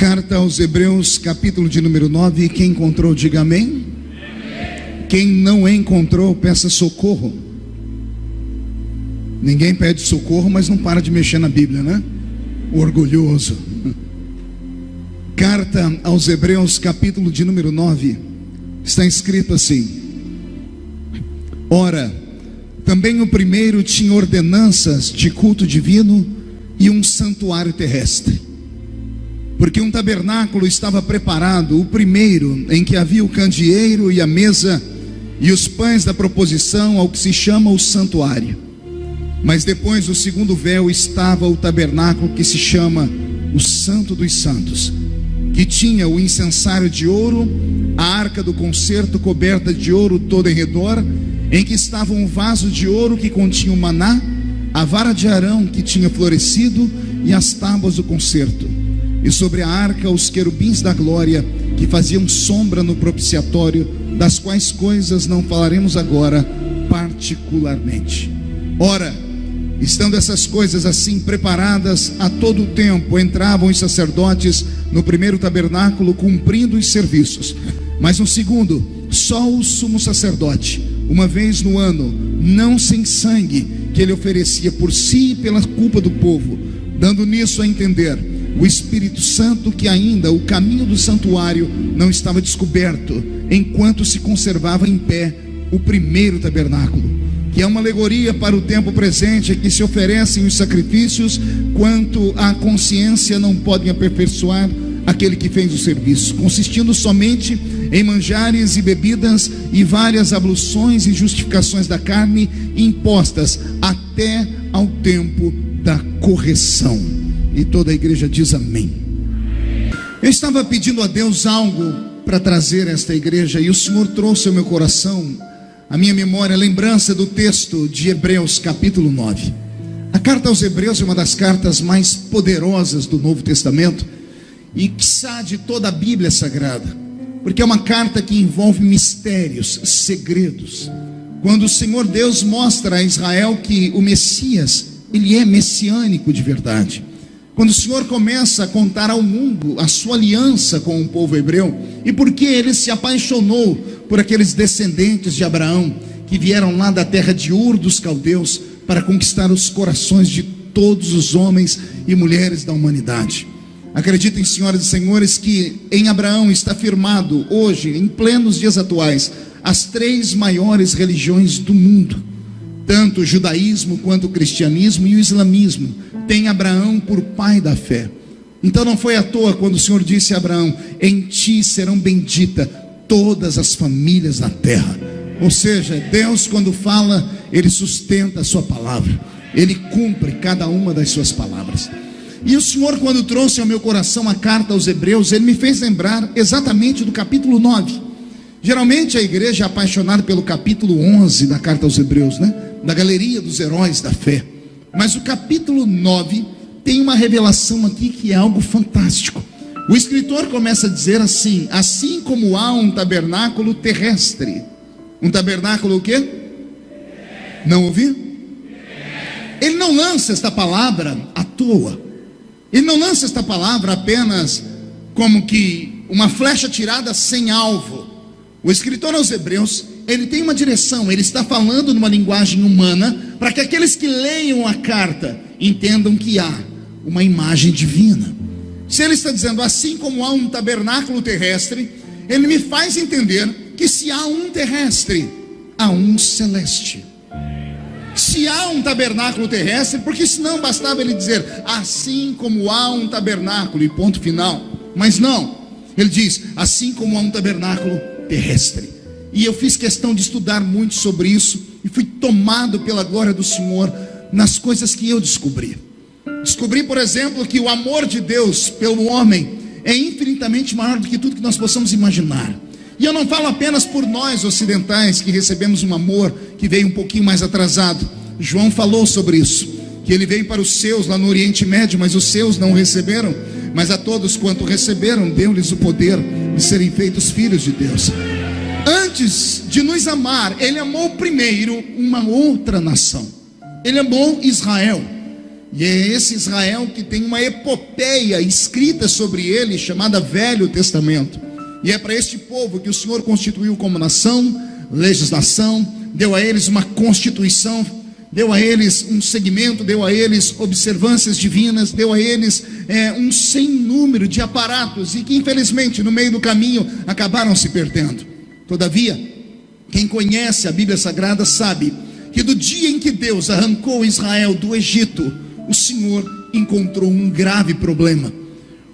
Carta aos Hebreus, capítulo de número 9. Quem encontrou, diga amém. Quem não encontrou, peça socorro. Ninguém pede socorro, mas não para de mexer na Bíblia, né? O orgulhoso. Carta aos Hebreus, capítulo de número 9. Está escrito assim: Ora, também o primeiro tinha ordenanças de culto divino e um santuário terrestre. Porque um tabernáculo estava preparado, o primeiro, em que havia o candeeiro e a mesa e os pães da proposição ao que se chama o santuário. Mas depois do segundo véu estava o tabernáculo que se chama o Santo dos Santos, que tinha o incensário de ouro, a arca do concerto coberta de ouro todo em redor, em que estava um vaso de ouro que continha o maná, a vara de Arão que tinha florescido e as tábuas do concerto. E sobre a arca os querubins da glória, que faziam sombra no propiciatório, das quais coisas não falaremos agora particularmente. Ora, estando essas coisas assim preparadas, a todo o tempo entravam os sacerdotes no primeiro tabernáculo, cumprindo os serviços. Mas no segundo, só o sumo sacerdote, uma vez no ano, não sem sangue, que ele oferecia por si e pela culpa do povo, dando nisso a entender o Espírito Santo que ainda o caminho do santuário não estava descoberto, enquanto se conservava em pé o primeiro tabernáculo, que é uma alegoria para o tempo presente, em que se oferecem os sacrifícios, quanto à consciência não podem aperfeiçoar aquele que fez o serviço, consistindo somente em manjares e bebidas e várias abluções e justificações da carne impostas até ao tempo da correção. E toda a igreja diz amém. Eu estava pedindo a Deus algo para trazer a esta igreja, e o Senhor trouxe ao meu coração, a minha memória, a lembrança do texto de Hebreus capítulo 9. A carta aos Hebreus é uma das cartas mais poderosas do Novo Testamento, e quiçá de toda a Bíblia Sagrada, porque é uma carta que envolve mistérios, segredos. Quando o Senhor Deus mostra a Israel que o Messias, ele é messiânico de verdade. Quando o Senhor começa a contar ao mundo a sua aliança com o povo hebreu, e porque ele se apaixonou por aqueles descendentes de Abraão, que vieram lá da terra de Ur dos caldeus, para conquistar os corações de todos os homens e mulheres da humanidade. Acreditem, senhoras e senhores, que em Abraão está firmado hoje, em plenos dias atuais, as três maiores religiões do mundo. Tanto o judaísmo quanto o cristianismo e o islamismo tem Abraão por pai da fé. Então não foi à toa quando o Senhor disse a Abraão: em ti serão benditas todas as famílias da terra. Ou seja, Deus, quando fala, ele sustenta a sua palavra, ele cumpre cada uma das suas palavras. E o Senhor, quando trouxe ao meu coração a carta aos Hebreus, ele me fez lembrar exatamente do capítulo 9. Geralmente a igreja é apaixonada pelo capítulo 11 da carta aos Hebreus, né? Da galeria dos heróis da fé. Mas o capítulo 9 tem uma revelação aqui que é algo fantástico. O escritor começa a dizer assim: assim como há um tabernáculo terrestre. Um tabernáculo o quê? Não ouvi? Ele não lança esta palavra à toa. Ele não lança esta palavra apenas como que uma flecha tirada sem alvo. O escritor aos Hebreus, ele tem uma direção, ele está falando numa linguagem humana, para que aqueles que leiam a carta entendam que há uma imagem divina. Se ele está dizendo assim como há um tabernáculo terrestre, ele me faz entender que se há um terrestre, há um celeste. Se há um tabernáculo terrestre, porque senão bastava ele dizer assim como há um tabernáculo e ponto final. Mas não, ele diz assim como há um tabernáculo terrestre. E eu fiz questão de estudar muito sobre isso, e fui tomado pela glória do Senhor nas coisas que eu descobri. Descobri, por exemplo, que o amor de Deus pelo homem é infinitamente maior do que tudo que nós possamos imaginar. E eu não falo apenas por nós ocidentais, que recebemos um amor que veio um pouquinho mais atrasado. João falou sobre isso, que ele veio para os seus lá no Oriente Médio, mas os seus não o receberam. Mas a todos quanto receberam, deu-lhes o poder de serem feitos filhos de Deus. Antes de nos amar, ele amou primeiro uma outra nação. Ele amou Israel. E é esse Israel que tem uma epopeia escrita sobre ele, chamada Velho Testamento. E é para este povo que o Senhor constituiu como nação, legislação, deu a eles uma constituição, deu a eles um segmento, deu a eles observâncias divinas, deu a eles um sem número de aparatos, e que infelizmente no meio do caminho acabaram se perdendo. Todavia, quem conhece a Bíblia Sagrada sabe que do dia em que Deus arrancou Israel do Egito, o Senhor encontrou um grave problema.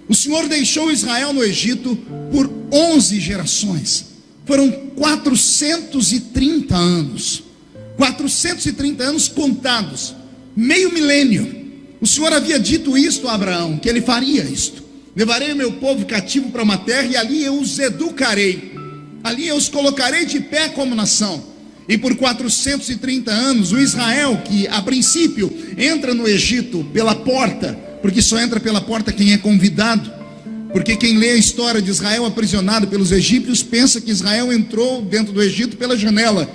O Senhor deixou Israel no Egito por 11 gerações. Foram 430 anos. 430 anos contados, meio milênio. O Senhor havia dito isto a Abraão, que ele faria isto: levarei o meu povo cativo para uma terra, e ali eu os educarei, ali eu os colocarei de pé como nação. E por 430 anos, o Israel, que a princípio entra no Egito pela porta, porque só entra pela porta quem é convidado, porque quem lê a história de Israel aprisionado pelos egípcios pensa que Israel entrou dentro do Egito pela janela,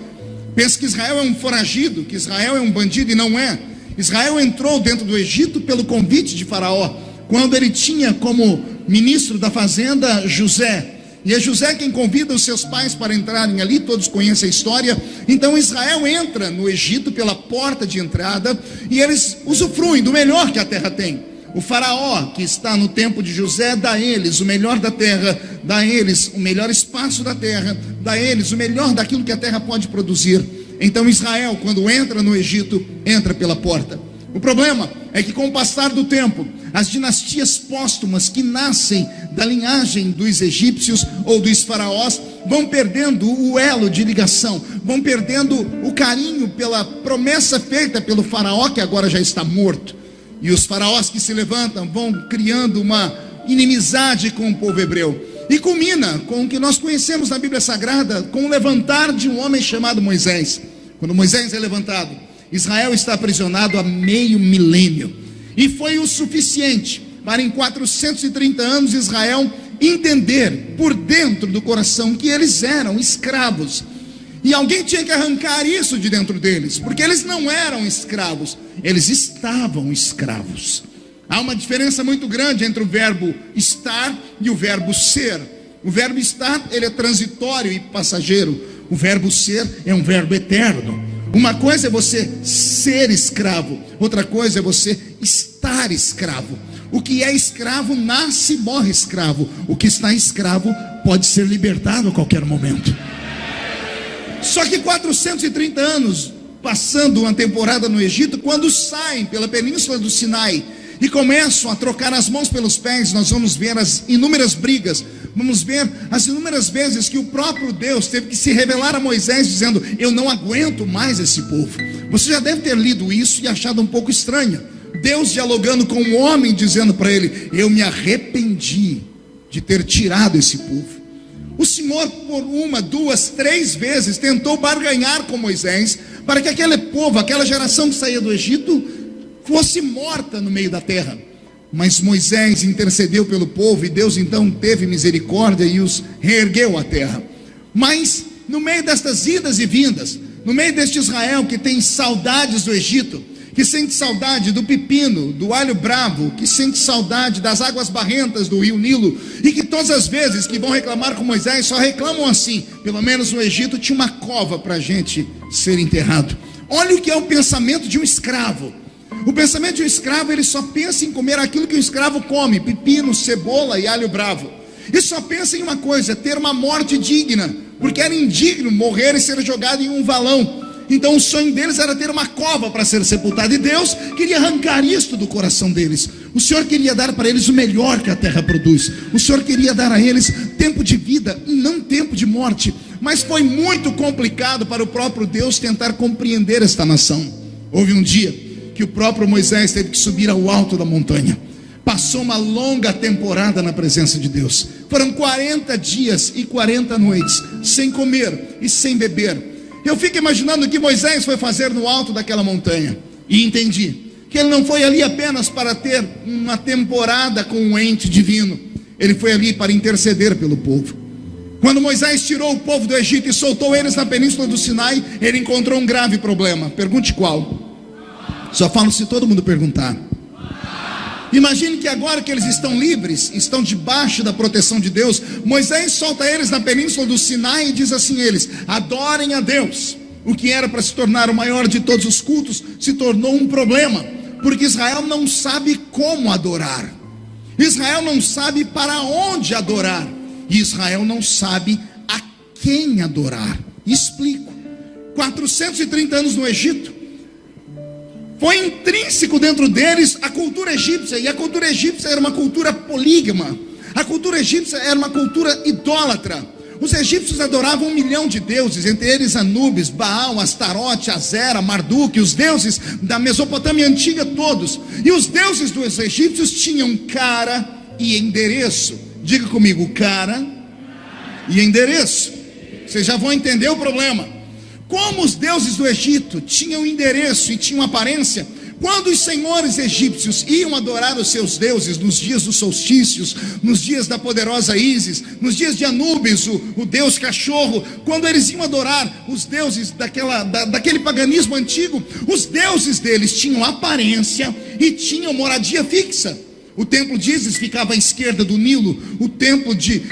pensa que Israel é um foragido, que Israel é um bandido, e não é. Israel entrou dentro do Egito pelo convite de Faraó, quando ele tinha como ministro da fazenda José, e é José quem convida os seus pais para entrarem ali. Todos conhecem a história. Então Israel entra no Egito pela porta de entrada, e eles usufruem do melhor que a terra tem. O faraó, que está no tempo de José, dá a eles o melhor da terra, dá a eles o melhor espaço da terra, dá a eles o melhor daquilo que a terra pode produzir. Então Israel, quando entra no Egito, entra pela porta. O problema é que com o passar do tempo, as dinastias póstumas que nascem da linhagem dos egípcios ou dos faraós vão perdendo o elo de ligação, vão perdendo o carinho pela promessa feita pelo faraó, que agora já está morto. E os faraós que se levantam vão criando uma inimizade com o povo hebreu. E culmina com o que nós conhecemos na Bíblia Sagrada, com o levantar de um homem chamado Moisés. Quando Moisés é levantado, Israel está aprisionado há meio milênio. E foi o suficiente para em 430 anos Israel entender por dentro do coração que eles eram escravos. E alguém tinha que arrancar isso de dentro deles, porque eles não eram escravos, eles estavam escravos. Há uma diferença muito grande entre o verbo estar e o verbo ser. O verbo estar, ele é transitório e passageiro. O verbo ser é um verbo eterno. Uma coisa é você ser escravo, outra coisa é você estar escravo. O que é escravo nasce e morre escravo. O que está escravo pode ser libertado a qualquer momento. Só que 430 anos, passando uma temporada no Egito, quando saem pela península do Sinai e começam a trocar as mãos pelos pés, nós vamos ver as inúmeras brigas, vamos ver as inúmeras vezes que o próprio Deus teve que se revelar a Moisés, dizendo: eu não aguento mais esse povo. Você já deve ter lido isso e achado um pouco estranho. Deus dialogando com um homem, dizendo para ele: eu me arrependi de ter tirado esse povo. O Senhor, por uma, duas, três vezes, tentou barganhar com Moisés, para que aquele povo, aquela geração que saía do Egito, fosse morta no meio da terra. Mas Moisés intercedeu pelo povo, e Deus então teve misericórdia e os reergueu à terra. Mas no meio destas idas e vindas, no meio deste Israel que tem saudades do Egito, que sente saudade do pepino, do alho bravo, que sente saudade das águas barrentas do rio Nilo, e que todas as vezes que vão reclamar com Moisés, só reclamam assim: pelo menos no Egito tinha uma cova para a gente ser enterrado. Olha o que é o pensamento de um escravo. O pensamento de um escravo, ele só pensa em comer aquilo que o escravo come: pepino, cebola e alho bravo. E só pensa em uma coisa: ter uma morte digna, porque era indigno morrer e ser jogado em um valão. Então o sonho deles era ter uma cova para ser sepultado, e Deus queria arrancar isto do coração deles. O Senhor queria dar para eles o melhor que a terra produz. O Senhor queria dar a eles tempo de vida e não tempo de morte. Mas foi muito complicado para o próprio Deus tentar compreender esta nação. Houve um dia que o próprio Moisés teve que subir ao alto da montanha. Passou uma longa temporada na presença de Deus. Foram 40 dias e 40 noites sem comer e sem beber. Eu fico imaginando o que Moisés foi fazer no alto daquela montanha, e entendi que ele não foi ali apenas para ter uma temporada com um ente divino. Ele foi ali para interceder pelo povo. Quando Moisés tirou o povo do Egito e soltou eles na península do Sinai, ele encontrou um grave problema. Pergunte qual? Só falo se todo mundo perguntar. Imagine que agora que eles estão livres, estão debaixo da proteção de Deus, Moisés solta eles na península do Sinai e diz assim a eles: adorem a Deus. O que era para se tornar o maior de todos os cultos se tornou um problema, porque Israel não sabe como adorar, Israel não sabe para onde adorar, e Israel não sabe a quem adorar. Explico. 430 anos no Egito, foi intrínseco dentro deles a cultura egípcia, e a cultura egípcia era uma cultura polígama, a cultura egípcia era uma cultura idólatra. Os egípcios adoravam 1 milhão de deuses, entre eles Anubis, Baal, Astarote, Azera, Marduk, os deuses da Mesopotâmia antiga todos. E os deuses dos egípcios tinham cara e endereço. Diga comigo, cara e endereço. Vocês já vão entender o problema. Como os deuses do Egito tinham endereço e tinham aparência, quando os senhores egípcios iam adorar os seus deuses nos dias dos solstícios, nos dias da poderosa Ísis, nos dias de Anubis, o deus cachorro, quando eles iam adorar os deuses daquele paganismo antigo, os deuses deles tinham aparência e tinham moradia fixa. O templo de Ísis ficava à esquerda do Nilo, o templo de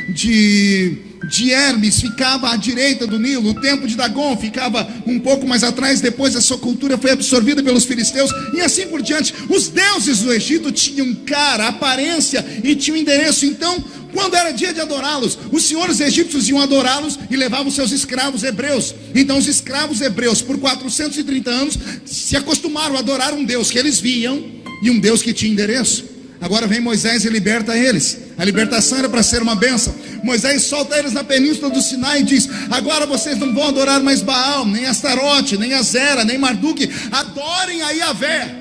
Hermes ficava à direita do Nilo, o templo de Dagon ficava um pouco mais atrás. Depois a sua cultura foi absorvida pelos filisteus e assim por diante. Os deuses do Egito tinham cara, aparência e tinham endereço. Então, quando era dia de adorá-los, os senhores egípcios iam adorá-los e levavam seus escravos hebreus. Então os escravos hebreus por 430 anos se acostumaram a adorar um Deus que eles viam e um Deus que tinha endereço. Agora vem Moisés e liberta eles. A libertação era para ser uma bênção. Moisés solta eles na península do Sinai e diz: agora vocês não vão adorar mais Baal, nem Astarote, nem Azera, nem Marduk. Adorem a Yahvé.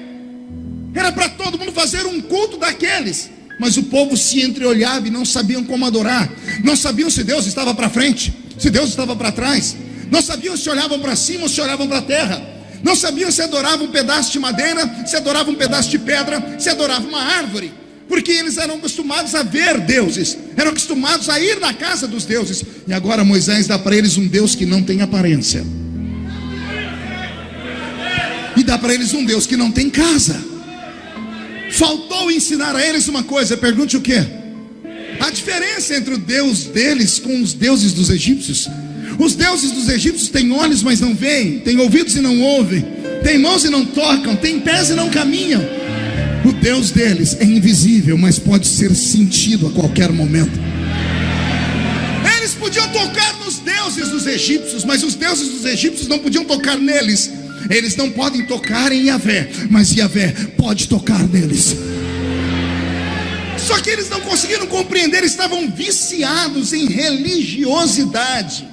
Era para todo mundo fazer um culto daqueles. Mas o povo se entreolhava e não sabiam como adorar. Não sabiam se Deus estava para frente, se Deus estava para trás. Não sabiam se olhavam para cima ou se olhavam para a terra. Não sabiam se adoravam um pedaço de madeira, se adoravam um pedaço de pedra, se adoravam uma árvore. Porque eles eram acostumados a ver deuses, eram acostumados a ir na casa dos deuses. E agora Moisés dá para eles um Deus que não tem aparência, e dá para eles um Deus que não tem casa. Faltou ensinar a eles uma coisa. Pergunte o quê? A diferença entre o Deus deles com os deuses dos egípcios. Os deuses dos egípcios têm olhos, mas não veem, têm ouvidos e não ouvem, têm mãos e não tocam, têm pés e não caminham. O Deus deles é invisível, mas pode ser sentido a qualquer momento. Eles podiam tocar nos deuses dos egípcios, mas os deuses dos egípcios não podiam tocar neles. Eles não podem tocar em Yahvé, mas Yahvé pode tocar neles. Só que eles não conseguiram compreender, estavam viciados em religiosidade.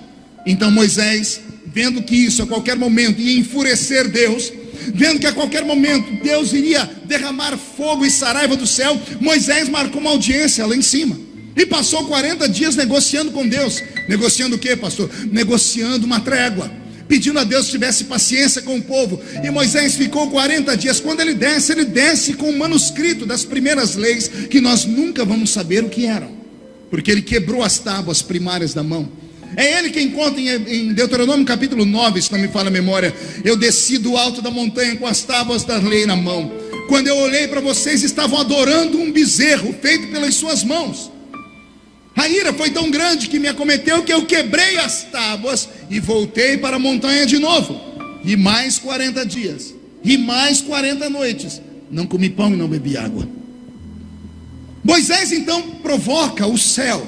Então Moisés, vendo que isso a qualquer momento ia enfurecer Deus, vendo que a qualquer momento Deus iria derramar fogo e saraiva do céu, Moisés marcou uma audiência lá em cima e passou 40 dias negociando com Deus. Negociando o que, pastor? Negociando uma trégua, pedindo a Deus que tivesse paciência com o povo. E Moisés ficou 40 dias. Quando ele desce com um manuscrito das primeiras leis, que nós nunca vamos saber o que eram, porque ele quebrou as tábuas primárias da mão. É ele quem conta em Deuteronômio capítulo 9, se não me falha a memória: eu desci do alto da montanha com as tábuas da lei na mão. Quando eu olhei para vocês, estavam adorando um bezerro feito pelas suas mãos. A ira foi tão grande que me acometeu que eu quebrei as tábuas e voltei para a montanha de novo. E mais 40 dias, e mais 40 noites, não comi pão e não bebi água. Moisés então provoca o céu,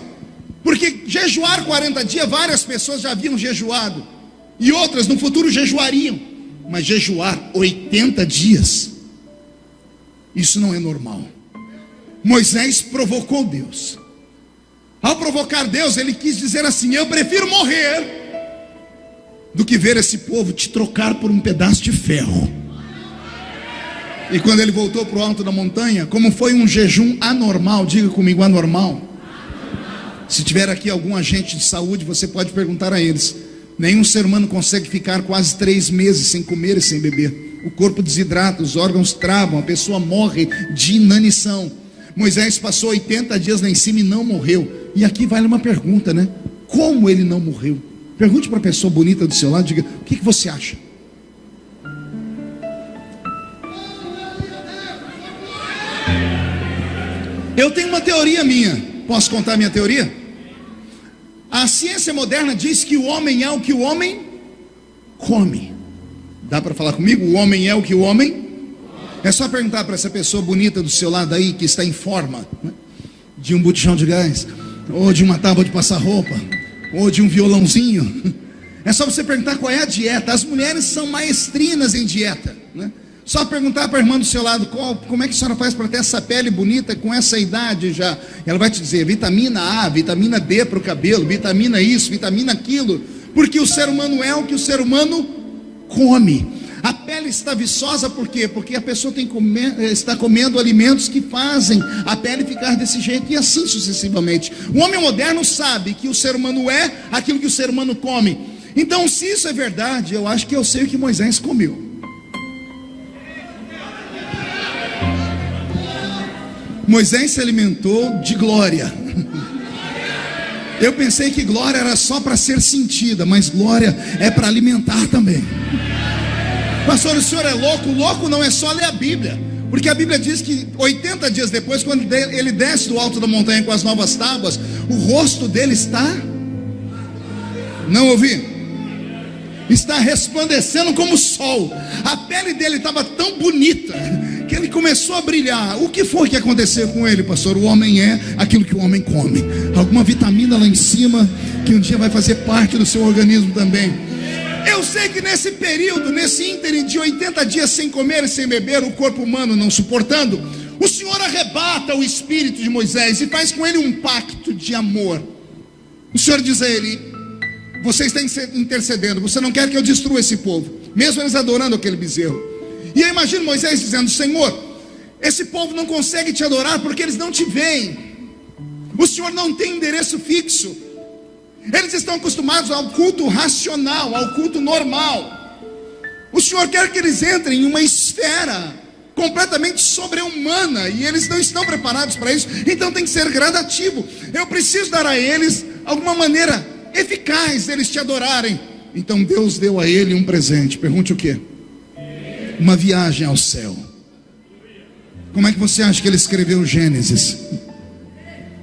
porque jejuar 40 dias, várias pessoas já haviam jejuado, e outras no futuro jejuariam. Mas jejuar 80 dias, isso não é normal. Moisés provocou Deus. Ao provocar Deus, ele quis dizer assim: eu prefiro morrer do que ver esse povo te trocar por um pedaço de ferro. E quando ele voltou para o alto da montanha, como foi um jejum anormal, diga comigo, anormal. Se tiver aqui algum agente de saúde, você pode perguntar a eles. Nenhum ser humano consegue ficar quase 3 meses sem comer e sem beber. O corpo desidrata, os órgãos travam, a pessoa morre de inanição. Moisés passou 80 dias lá em cima e não morreu. E aqui vale uma pergunta, né? Como ele não morreu? Pergunte para a pessoa bonita do seu lado, diga: o que você acha? Eu tenho uma teoria minha. Posso contar minha teoria? A ciência moderna diz que o homem é o que o homem come. Dá para falar comigo? O homem é o que o homem... É só perguntar para essa pessoa bonita do seu lado aí, que está em forma, né? De um botijão de gás, ou de uma tábua de passar roupa, ou de um violãozinho. É só você perguntar qual é a dieta. As mulheres são maestrinas em dieta, né? Só perguntar para a irmã do seu lado, como é que a senhora faz para ter essa pele bonita com essa idade já? Ela vai te dizer, vitamina A, vitamina D para o cabelo, vitamina isso, vitamina aquilo. Porque o ser humano é o que o ser humano come. A pele está viçosa por quê? Porque a pessoa está comendo alimentos que fazem a pele ficar desse jeito, e assim sucessivamente. O homem moderno sabe que o ser humano é aquilo que o ser humano come. Então, se isso é verdade, eu acho que eu sei o que Moisés comeu. Moisés se alimentou de glória. Eu pensei que glória era só para ser sentida, mas glória é para alimentar também. Pastor, o senhor é louco? Louco não é só ler a Bíblia, porque a Bíblia diz que 80 dias depois, quando ele desce do alto da montanha com as novas tábuas, o rosto dele está... Não ouvi? Está resplandecendo como o sol. A pele dele estava tão bonita que ele começou a brilhar. O que foi que aconteceu com ele, pastor? O homem é aquilo que o homem come. Alguma vitamina lá em cima que um dia vai fazer parte do seu organismo também. Eu sei que nesse período, nesse ínterim de 80 dias sem comer e sem beber, o corpo humano não suportando, o Senhor arrebata o espírito de Moisés e faz com ele um pacto de amor. O Senhor diz a ele: você está intercedendo, você não quer que eu destrua esse povo, mesmo eles adorando aquele bezerro. E eu imagino Moisés dizendo: Senhor, esse povo não consegue te adorar porque eles não te veem. O Senhor não tem endereço fixo. Eles estão acostumados ao culto racional, ao culto normal. O Senhor quer que eles entrem em uma esfera completamente sobre-humana, e eles não estão preparados para isso. Então tem que ser gradativo. Eu preciso dar a eles alguma maneira eficaz deles te adorarem. Então Deus deu a ele um presente. Pergunte o quê? Uma viagem ao céu. Como é que você acha que ele escreveu Gênesis?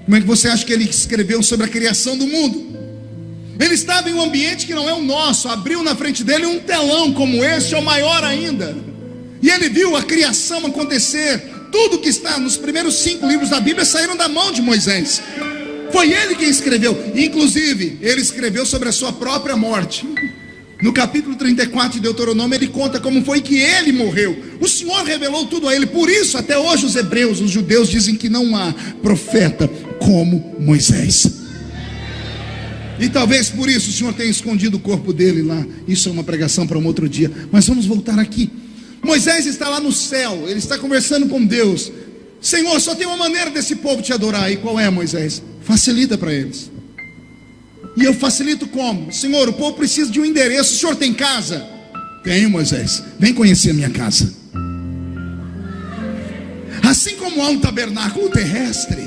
Como é que você acha que ele escreveu sobre a criação do mundo? Ele estava em um ambiente que não é o nosso. Abriu na frente dele um telão como este, ou maior ainda, e ele viu a criação acontecer. Tudo que está nos primeiros 5 livros da Bíblia saíram da mão de Moisés. Foi ele quem escreveu. Inclusive, ele escreveu sobre a sua própria morte. No capítulo 34 de Deuteronômio, ele conta como foi que ele morreu. O Senhor revelou tudo a ele. Por isso, até hoje, os hebreus, os judeus, dizem que não há profeta como Moisés. E talvez por isso o Senhor tenha escondido o corpo dele lá. Isso é uma pregação para um outro dia. Mas vamos voltar aqui. Moisés está lá no céu. Ele está conversando com Deus. Senhor, só tem uma maneira desse povo te adorar. E qual é, Moisés? Facilita para eles. E eu facilito como? Senhor, o povo precisa de um endereço. O senhor tem casa? Tenho, Moisés. Vem conhecer a minha casa. Assim como há um tabernáculo terrestre,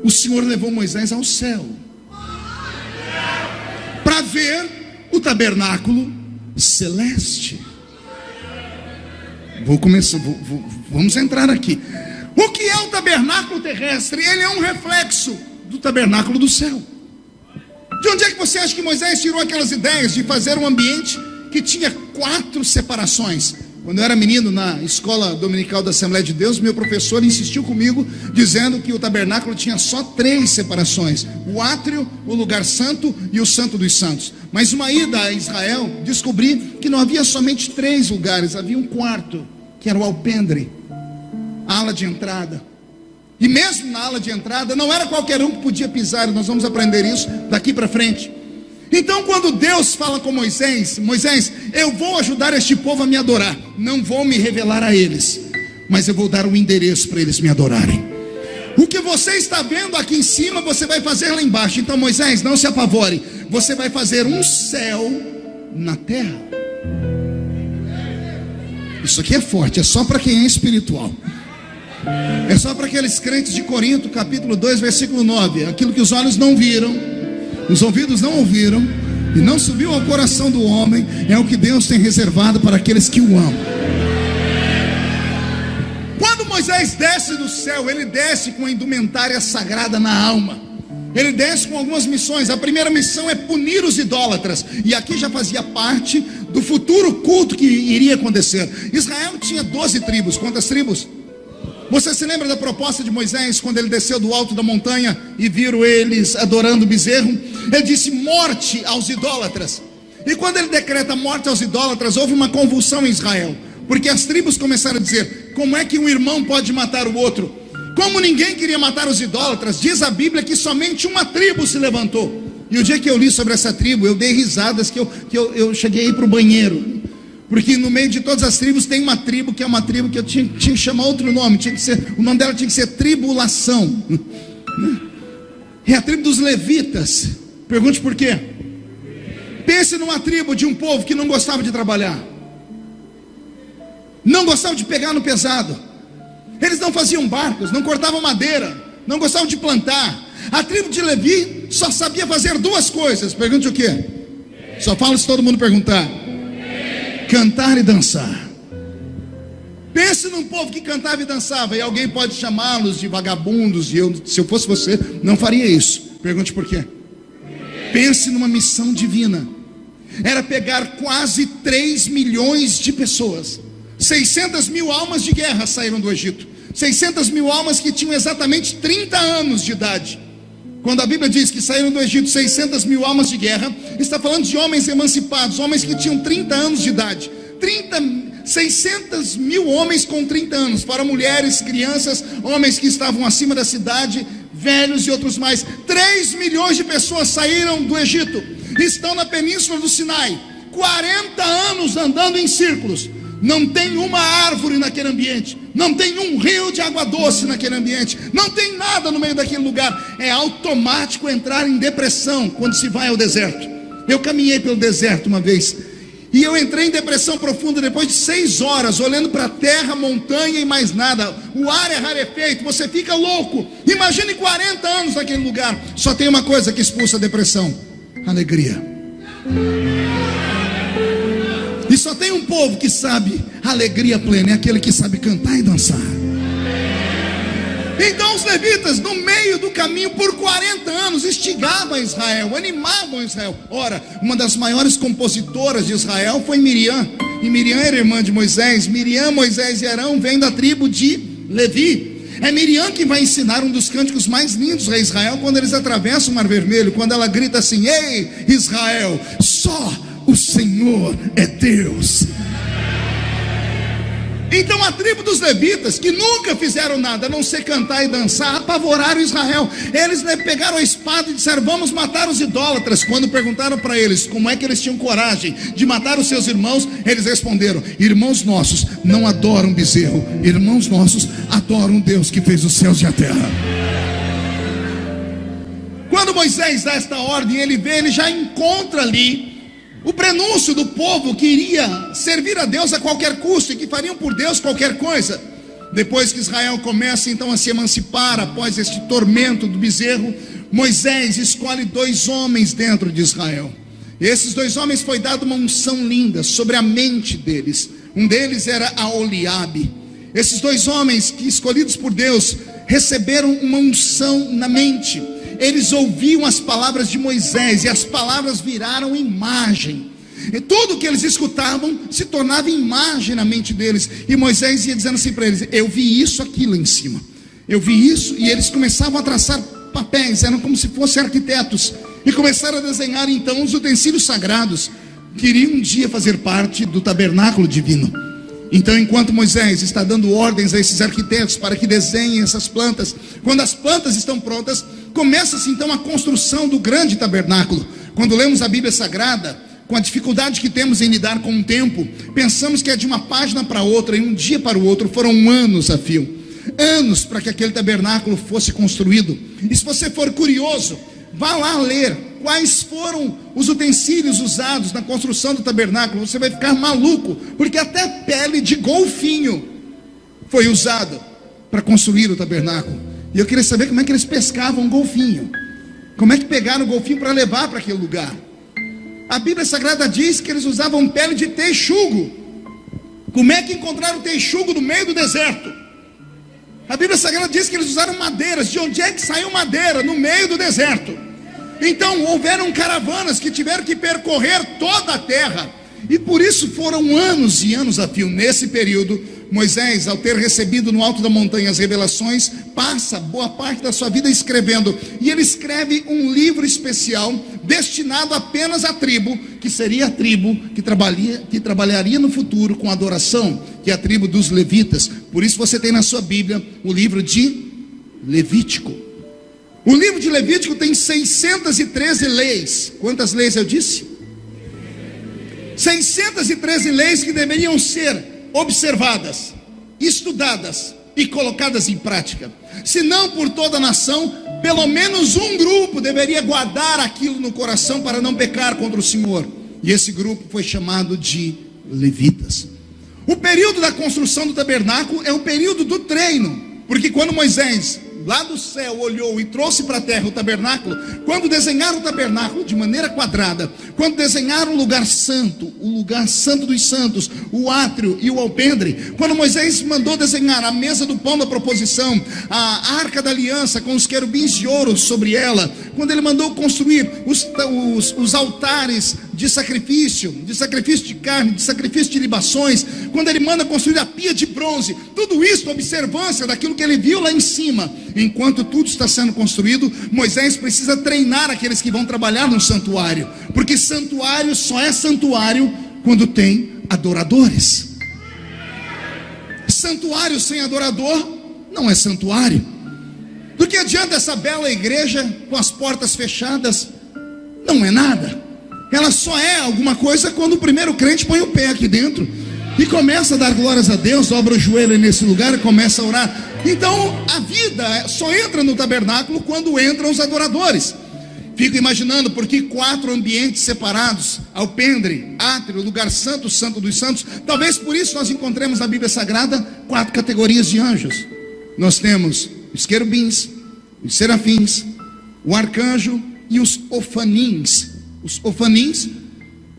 o Senhor levou Moisés ao céu para ver o tabernáculo celeste. Vamos entrar aqui. O que é o tabernáculo terrestre? Ele é um reflexo do tabernáculo do céu. De onde é que você acha que Moisés tirou aquelas ideias de fazer um ambiente que tinha 4 separações? Quando eu era menino na escola dominical da Assembleia de Deus, meu professor insistiu comigo, dizendo que o tabernáculo tinha só 3 separações: o átrio, o lugar santo e o santo dos santos. Mas uma ida a Israel, descobri que não havia somente 3 lugares, havia um 4, que era o alpendre, a ala de entrada. E mesmo na ala de entrada, não era qualquer um que podia pisar. Nós vamos aprender isso daqui para frente. Então, quando Deus fala com Moisés: Moisés, eu vou ajudar este povo a me adorar. Não vou me revelar a eles, mas eu vou dar um endereço para eles me adorarem. O que você está vendo aqui em cima, você vai fazer lá embaixo. Então, Moisés, não se apavore. Você vai fazer um céu na terra. Isso aqui é forte, é só para quem é espiritual. É só para aqueles crentes de Corinto, capítulo 2, versículo 9. Aquilo que os olhos não viram, os ouvidos não ouviram, e não subiu ao coração do homem, é o que Deus tem reservado para aqueles que o amam. Quando Moisés desce do céu, ele desce com a indumentária sagrada na alma. Ele desce com algumas missões. A primeira missão é punir os idólatras. E aqui já fazia parte do futuro culto que iria acontecer. Israel tinha 12 tribos. Quantas tribos? Você se lembra da proposta de Moisés, quando ele desceu do alto da montanha e viram eles adorando o bezerro? Ele disse: morte aos idólatras. E quando ele decreta morte aos idólatras, houve uma convulsão em Israel, porque as tribos começaram a dizer: como é que um irmão pode matar o outro? Como ninguém queria matar os idólatras, diz a Bíblia que somente uma tribo se levantou. E o dia que eu li sobre essa tribo, eu dei risadas que eu cheguei a ir para o banheiro. Porque no meio de todas as tribos tem uma tribo que é uma tribo que eu tinha que chamar outro nome. O nome dela tinha que ser Tribulação. É a tribo dos levitas. Pergunte por quê. Pense numa tribo de um povo que não gostava de trabalhar, não gostava de pegar no pesado. Eles não faziam barcos, não cortavam madeira, não gostavam de plantar. A tribo de Levi só sabia fazer duas coisas. Pergunte o quê? Só falo se todo mundo perguntar. Cantar e dançar. Pense num povo que cantava e dançava. E alguém pode chamá-los de vagabundos, e eu, se eu fosse você, não faria isso. Pergunte por quê. Pense numa missão divina. Era pegar quase 3 milhões de pessoas. 600 mil almas de guerra saíram do Egito. 600 mil almas que tinham exatamente 30 anos de idade. Quando a Bíblia diz que saíram do Egito 600 mil almas de guerra, está falando de homens emancipados, homens que tinham 30 anos de idade. 600 mil homens com 30 anos, fora mulheres, crianças, homens que estavam acima da cidade, velhos e outros mais. 3 milhões de pessoas saíram do Egito, estão na península do Sinai, 40 anos andando em círculos. Não tem uma árvore naquele ambiente, não tem um rio de água doce naquele ambiente, não tem nada no meio daquele lugar. É automático entrar em depressão quando se vai ao deserto. Eu caminhei pelo deserto uma vez, e eu entrei em depressão profunda depois de 6 horas, olhando para a terra, montanha e mais nada. O ar é rarefeito, você fica louco. Imagine 40 anos naquele lugar. Só tem uma coisa que expulsa a depressão: alegria. E só tem um povo que sabe alegria plena, é aquele que sabe cantar e dançar. Então os levitas, no meio do caminho, por 40 anos, instigavam Israel, animavam Israel. Ora, uma das maiores compositoras de Israel foi Miriam. E Miriam era irmã de Moisés. Miriam, Moisés e Arão vêm da tribo de Levi. É Miriam que vai ensinar um dos cânticos mais lindos a Israel, quando eles atravessam o Mar Vermelho, quando ela grita assim: ei Israel, só o Senhor é Deus. Então a tribo dos levitas, que nunca fizeram nada a não ser cantar e dançar, apavoraram Israel. Eles pegaram a espada e disseram: vamos matar os idólatras. Quando perguntaram para eles como é que eles tinham coragem de matar os seus irmãos, eles responderam: irmãos nossos não adoram bezerro, irmãos nossos adoram Deus que fez os céus e a terra. Quando Moisés dá esta ordem, ele já encontra ali o prenúncio do povo que iria servir a Deus a qualquer custo, e que fariam por Deus qualquer coisa. Depois que Israel começa então a se emancipar, após este tormento do bezerro, Moisés escolhe 2 homens dentro de Israel. E esses 2 homens foi dada uma unção linda sobre a mente deles. Um deles era Aholiabe. Esses 2 homens, que escolhidos por Deus, receberam uma unção na mente. Eles ouviam as palavras de Moisés, e as palavras viraram imagem. E tudo que eles escutavam se tornava imagem na mente deles. E Moisés ia dizendo assim para eles: eu vi isso aqui lá em cima, eu vi isso. E eles começavam a traçar papéis, eram como se fossem arquitetos, e começaram a desenhar então os utensílios sagrados que iriam um dia fazer parte do tabernáculo divino. Então, enquanto Moisés está dando ordens a esses arquitetos para que desenhem essas plantas, quando as plantas estão prontas, começa-se então a construção do grande tabernáculo. Quando lemos a Bíblia Sagrada, com a dificuldade que temos em lidar com o tempo, pensamos que é de uma página para outra, e um dia para o outro foram anos a fio. Anos para que aquele tabernáculo fosse construído. E se você for curioso, vá lá ler quais foram os utensílios usados na construção do tabernáculo. Você vai ficar maluco, porque até pele de golfinho foi usado para construir o tabernáculo. E eu queria saber como é que eles pescavam um golfinho, como é que pegaram o golfinho para levar para aquele lugar. A Bíblia Sagrada diz que eles usavam pele de texugo. Como é que encontraram o texugo no meio do deserto? A Bíblia Sagrada diz que eles usaram madeiras. De onde é que saiu madeira? No meio do deserto. Então houveram caravanas que tiveram que percorrer toda a terra, e por isso foram anos e anos a fio. Nesse período, Moisés, ao ter recebido no alto da montanha as revelações, passa boa parte da sua vida escrevendo, e ele escreve um livro especial destinado apenas à tribo, que seria a tribo que trabalharia no futuro com adoração, que é a tribo dos levitas. Por isso você tem na sua Bíblia o livro de Levítico. O livro de Levítico tem 613 leis. Quantas leis eu disse? 613 leis que deveriam ser observadas, estudadas e colocadas em prática. Se não por toda a nação, pelo menos um grupo deveria guardar aquilo no coração para não pecar contra o Senhor. E esse grupo foi chamado de levitas. O período da construção do tabernáculo é o período do treino, porque quando Moisés lá do céu olhou e trouxe para a terra o tabernáculo, quando desenharam o tabernáculo de maneira quadrada, quando desenharam o lugar santo dos santos, o átrio e o alpendre, quando Moisés mandou desenhar a mesa do pão da proposição, a arca da aliança com os querubins de ouro sobre ela, quando ele mandou construir os altares de sacrifício de carne, de sacrifício de libações, quando ele manda construir a pia de bronze, tudo isso observância daquilo que ele viu lá em cima. Enquanto tudo está sendo construído, Moisés precisa treinar aqueles que vão trabalhar no santuário, porque santuário só é santuário quando tem adoradores. Santuário sem adorador não é santuário. Do que adianta essa bela igreja com as portas fechadas? Não é nada. Ela só é alguma coisa quando o primeiro crente põe o pé aqui dentro e começa a dar glórias a Deus, dobra o joelho nesse lugar e começa a orar. Então a vida só entra no tabernáculo quando entram os adoradores. Fico imaginando porque 4 ambientes separados: alpendre, átrio, lugar santo, santo dos santos. Talvez por isso nós encontremos na Bíblia Sagrada 4 categorias de anjos. Nós temos os querubins, os serafins, o arcanjo e os ofanins. Os ofanins,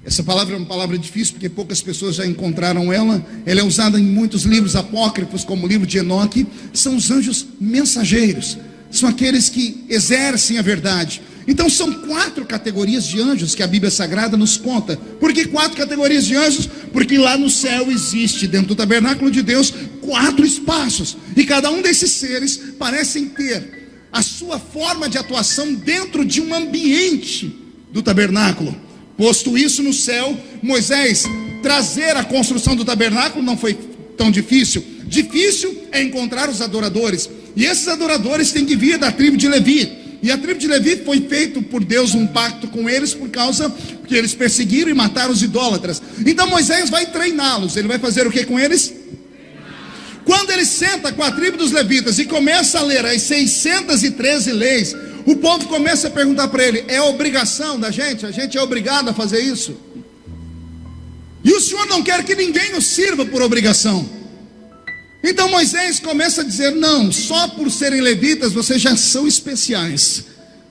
essa palavra é uma palavra difícil porque poucas pessoas já encontraram ela. Ela é usada em muitos livros apócrifos, como o livro de Enoque. São os anjos mensageiros, são aqueles que exercem a verdade. Então são 4 categorias de anjos que a Bíblia Sagrada nos conta. Por que 4 categorias de anjos? Porque lá no céu existe, dentro do tabernáculo de Deus, 4 espaços, e cada um desses seres parecem ter a sua forma de atuação dentro de um ambiente do tabernáculo. Posto isso no céu, Moisés trazer a construção do tabernáculo não foi tão difícil. Difícil é encontrar os adoradores, e esses adoradores têm que vir da tribo de Levi. E a tribo de Levi foi feito por Deus um pacto com eles, por causa que eles perseguiram e mataram os idólatras. Então Moisés vai treiná-los. Ele vai fazer o que com eles? Quando ele senta com a tribo dos levitas e começa a ler as 613 leis, o povo começa a perguntar para ele: é obrigação da gente? A gente é obrigado a fazer isso? E o Senhor não quer que ninguém nos sirva por obrigação. Então Moisés começa a dizer: não, só por serem levitas vocês já são especiais.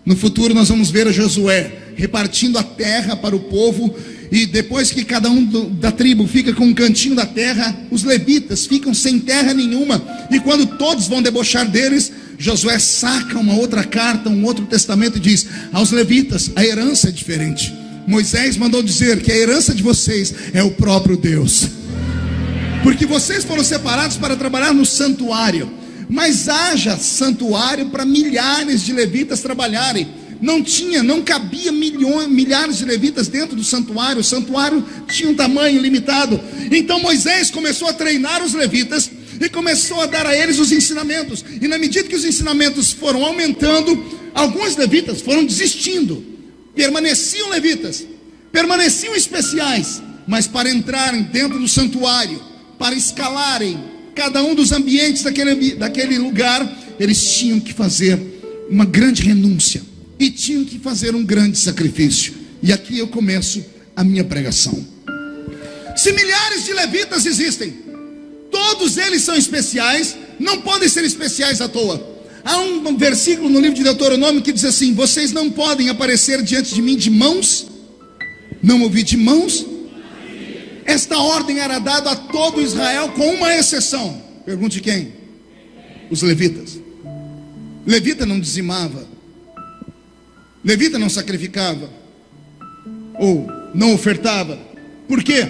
No futuro nós vamos ver a Josué repartindo a terra para o povo, e depois que cada um da tribo fica com um cantinho da terra, os levitas ficam sem terra nenhuma. E quando todos vão debochar deles, Josué saca uma outra carta, um outro testamento, e diz: aos levitas a herança é diferente. Moisés mandou dizer que a herança de vocês é o próprio Deus, porque vocês foram separados para trabalhar no santuário. Mas haja santuário para milhares de levitas trabalharem. Não cabia milhares de levitas dentro do santuário. O santuário tinha um tamanho limitado. Então Moisés começou a treinar os levitas e começou a dar a eles os ensinamentos. E na medida que os ensinamentos foram aumentando, alguns levitas foram desistindo. Permaneciam levitas, permaneciam especiais, mas para entrarem dentro do santuário, para escalarem cada um dos ambientes daquele lugar, eles tinham que fazer uma grande renúncia e tinham que fazer um grande sacrifício. E aqui eu começo a minha pregação. Se milhares de levitas existem, todos eles são especiais, não podem ser especiais à toa. Há um versículo no livro de Deuteronômio que diz assim: vocês não podem aparecer diante de mim de mãos, não ouvi de mãos. Esta ordem era dada a todo Israel, com uma exceção. Pergunte quem? Os levitas. Levita não dizimava, levita não sacrificava, ou não ofertava. Por quê?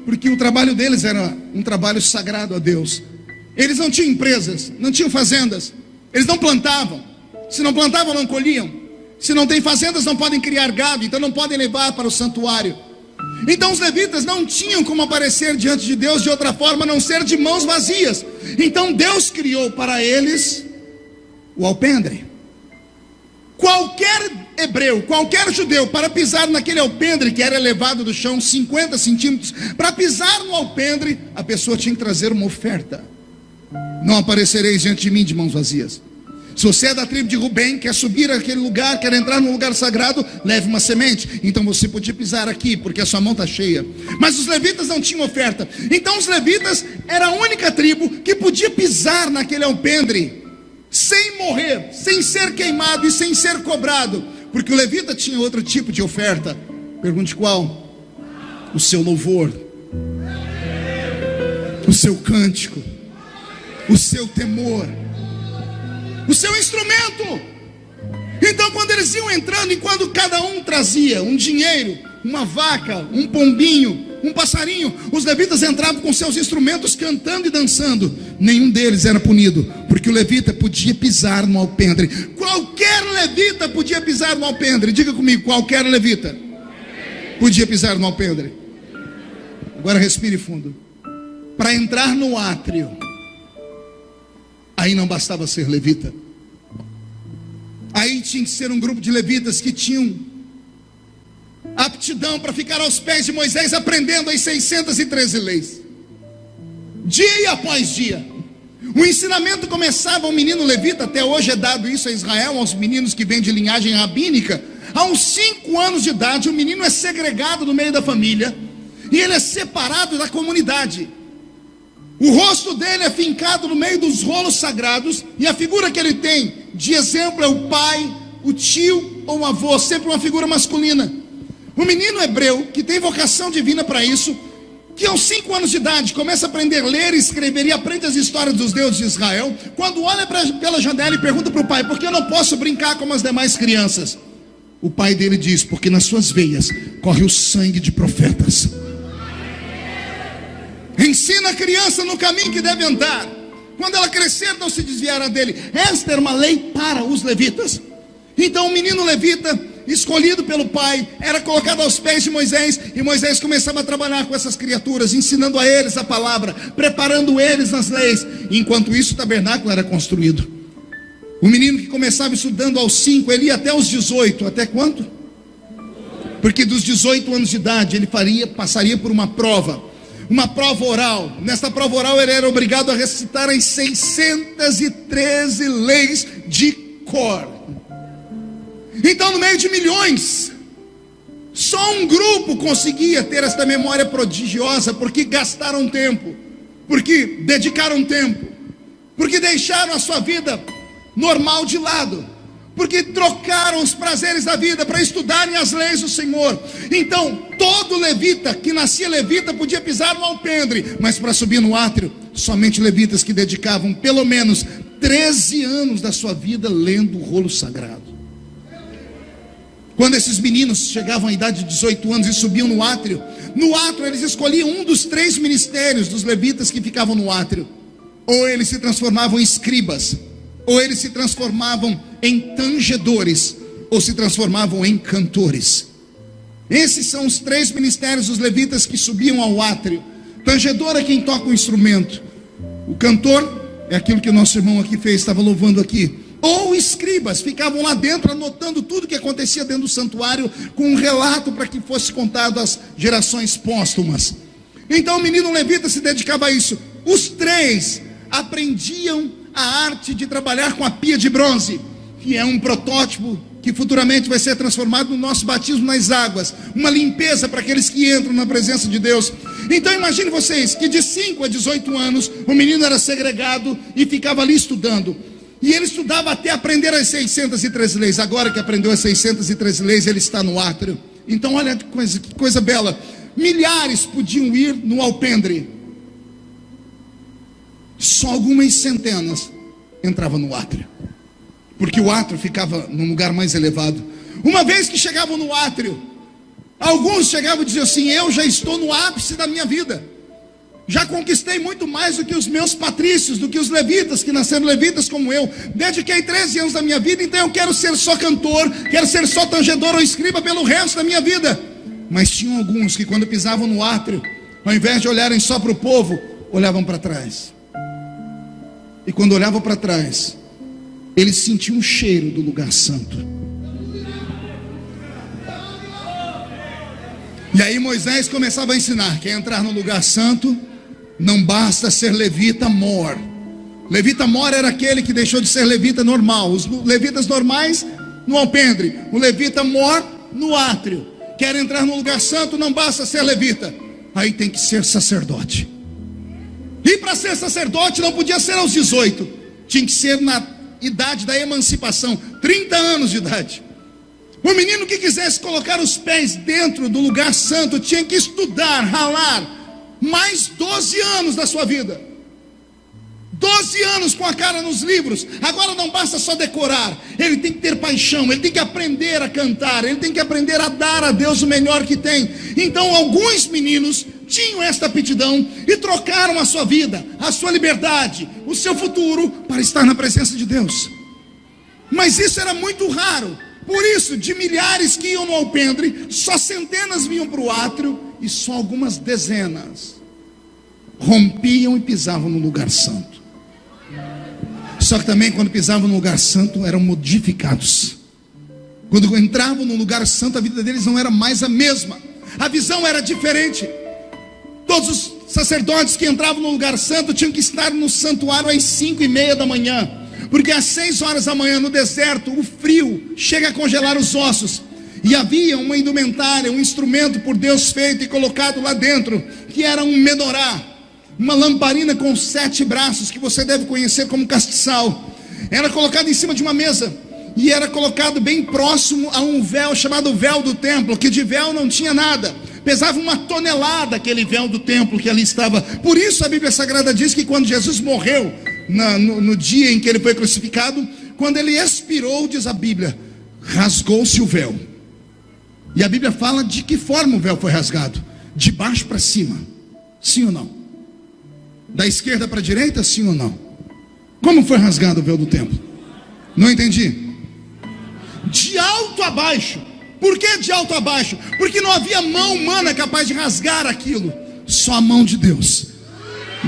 Porque o trabalho deles era um trabalho sagrado a Deus. Eles não tinham empresas, não tinham fazendas, eles não plantavam. Se não plantavam, não colhiam. Se não tem fazendas, não podem criar gado, então não podem levar para o santuário. Então os levitas não tinham como aparecer diante de Deus de outra forma a não ser de mãos vazias. Então Deus criou para eles o alpendre. Qualquer hebreu, qualquer judeu, para pisar naquele alpendre que era elevado do chão 50 centímetros, para pisar no alpendre, a pessoa tinha que trazer uma oferta. Não aparecereis diante de mim de mãos vazias. Se você é da tribo de Rubem, quer subir àquele lugar, quer entrar num lugar sagrado, leve uma semente. Então você podia pisar aqui, porque a sua mão está cheia. Mas os levitas não tinham oferta. Então os levitas era a única tribo que podia pisar naquele alpendre sem morrer, sem ser queimado e sem ser cobrado, porque o levita tinha outro tipo de oferta. Pergunte qual? O seu louvor, o seu cântico, o seu temor, o seu instrumento. Então quando eles iam entrando, e quando cada um trazia um dinheiro, uma vaca, um pombinho, um passarinho, os levitas entravam com seus instrumentos cantando e dançando. Nenhum deles era punido, porque o levita podia pisar no alpendre. Qualquer levita podia pisar no alpendre. Diga comigo, qualquer levita podia pisar no alpendre. Agora respire fundo. Para entrar no átrio, aí não bastava ser levita. Aí tinha que ser um grupo de levitas que tinham aptidão para ficar aos pés de Moisés, aprendendo as 613 leis, dia após dia. O ensinamento começava, o menino levita, até hoje é dado isso a Israel, aos meninos que vêm de linhagem rabínica. Aos 5 anos de idade, o menino é segregado no meio da família, e ele é separado da comunidade. O rosto dele é fincado no meio dos rolos sagrados, e a figura que ele tem de exemplo é o pai, o tio ou o avô, sempre uma figura masculina. O menino hebreu, que tem vocação divina para isso, que aos 5 anos de idade começa a aprender a ler e escrever e aprende as histórias dos deuses de Israel, quando olha pela janela e pergunta para o pai: por que eu não posso brincar como as demais crianças? O pai dele diz: porque nas suas veias corre o sangue de profetas. Ensina a criança no caminho que deve andar, quando ela crescer não se desviará dele. Esta era uma lei para os levitas. Então o menino levita, escolhido pelo pai, era colocado aos pés de Moisés, e Moisés começava a trabalhar com essas criaturas, ensinando a eles a palavra, preparando eles nas leis. Enquanto isso, o tabernáculo era construído. O menino que começava estudando aos 5, ele ia até os 18. Até quanto? Porque dos 18 anos de idade ele passaria por uma prova oral. Nesta prova oral ele era obrigado a recitar as 613 leis de cor. Então, no meio de milhões, só um grupo conseguia ter esta memória prodigiosa, porque gastaram tempo, porque dedicaram tempo, porque deixaram a sua vida normal de lado, porque trocaram os prazeres da vida para estudarem as leis do Senhor. Então, todo levita que nascia levita podia pisar no alpendre, mas para subir no átrio, somente levitas que dedicavam pelo menos 13 anos da sua vida lendo o rolo sagrado. Quando esses meninos chegavam à idade de 18 anos e subiam no átrio eles escolhiam um dos 3 ministérios dos levitas que ficavam no átrio. Ou eles se transformavam em escribas, ou eles se transformavam em tangedores, ou se transformavam em cantores. Esses são os 3 ministérios dos levitas que subiam ao átrio. Tangedor é quem toca o instrumento. O cantor é aquilo que o nosso irmão aqui fez, estava louvando aqui. Ou escribas, ficavam lá dentro anotando tudo que acontecia dentro do santuário, com um relato para que fosse contado às gerações póstumas. Então o menino levita se dedicava a isso. Os 3 aprendiam a arte de trabalhar com a pia de bronze, que é um protótipo que futuramente vai ser transformado no nosso batismo nas águas, uma limpeza para aqueles que entram na presença de Deus. Então imagine vocês que de 5 a 18 anos o menino era segregado e ficava ali estudando. E ele estudava até aprender as 613 leis. Agora que aprendeu as 613 leis, ele está no átrio. Então olha que coisa bela. Milhares podiam ir no alpendre. Só algumas centenas entrava no átrio, porque o átrio ficava num lugar mais elevado. Uma vez que chegavam no átrio, alguns chegavam e diziam assim: eu já estou no ápice da minha vida, já conquistei muito mais do que os meus patrícios, do que os levitas, que nasceram levitas como eu. Dediquei 13 anos da minha vida, então eu quero ser só cantor, quero ser só tangedor ou escriba pelo resto da minha vida. Mas tinham alguns que quando pisavam no átrio, ao invés de olharem só para o povo, olhavam para trás. E quando olhavam para trás, eles sentiam um cheiro do lugar santo. E aí Moisés começava a ensinar: quer entrar no lugar santo, não basta ser levita mor. Levita mor era aquele que deixou de ser levita normal. Os levitas normais no alpendre, o levita mor no átrio. Quer entrar no lugar santo, não basta ser levita, aí tem que ser sacerdote. E para ser sacerdote não podia ser aos 18, tinha que ser na idade da emancipação, 30 anos de idade. O menino que quisesse colocar os pés dentro do lugar santo tinha que estudar, ralar mais 12 anos da sua vida. 12 anos com a cara nos livros. Agora não basta só decorar, ele tem que ter paixão, ele tem que aprender a cantar, ele tem que aprender a dar a Deus o melhor que tem. Então alguns meninos tinham esta aptidão e trocaram a sua vida, a sua liberdade, o seu futuro para estar na presença de Deus. Mas isso era muito raro. Por isso, de milhares que iam no alpendre, só centenas vinham para o átrio e só algumas dezenas rompiam e pisavam no lugar santo. Só que também quando pisavam no lugar santo eram modificados. Quando entravam no lugar santo, a vida deles não era mais a mesma, a visão era diferente. Todos os sacerdotes que entravam no lugar santo tinham que estar no santuário às 5:30 da manhã, porque às 6 horas da manhã no deserto o frio chega a congelar os ossos. E havia uma indumentária, um instrumento por Deus feito e colocado lá dentro, que era um menorá, uma lamparina com 7 braços, que você deve conhecer como castiçal. Era colocado em cima de uma mesa e era colocado bem próximo a um véu chamado véu do templo, que de véu não tinha nada. Pesava 1 tonelada aquele véu do templo que ali estava. Por isso a Bíblia Sagrada diz que quando Jesus morreu, no dia em que ele foi crucificado, quando ele expirou, diz a Bíblia, rasgou-se o véu. E a Bíblia fala de que forma o véu foi rasgado: de baixo para cima, sim ou não? Da esquerda para a direita, sim ou não? Como foi rasgado o véu do templo? Não entendi. De alto a baixo. Por que de alto a baixo? Porque não havia mão humana capaz de rasgar aquilo, só a mão de Deus.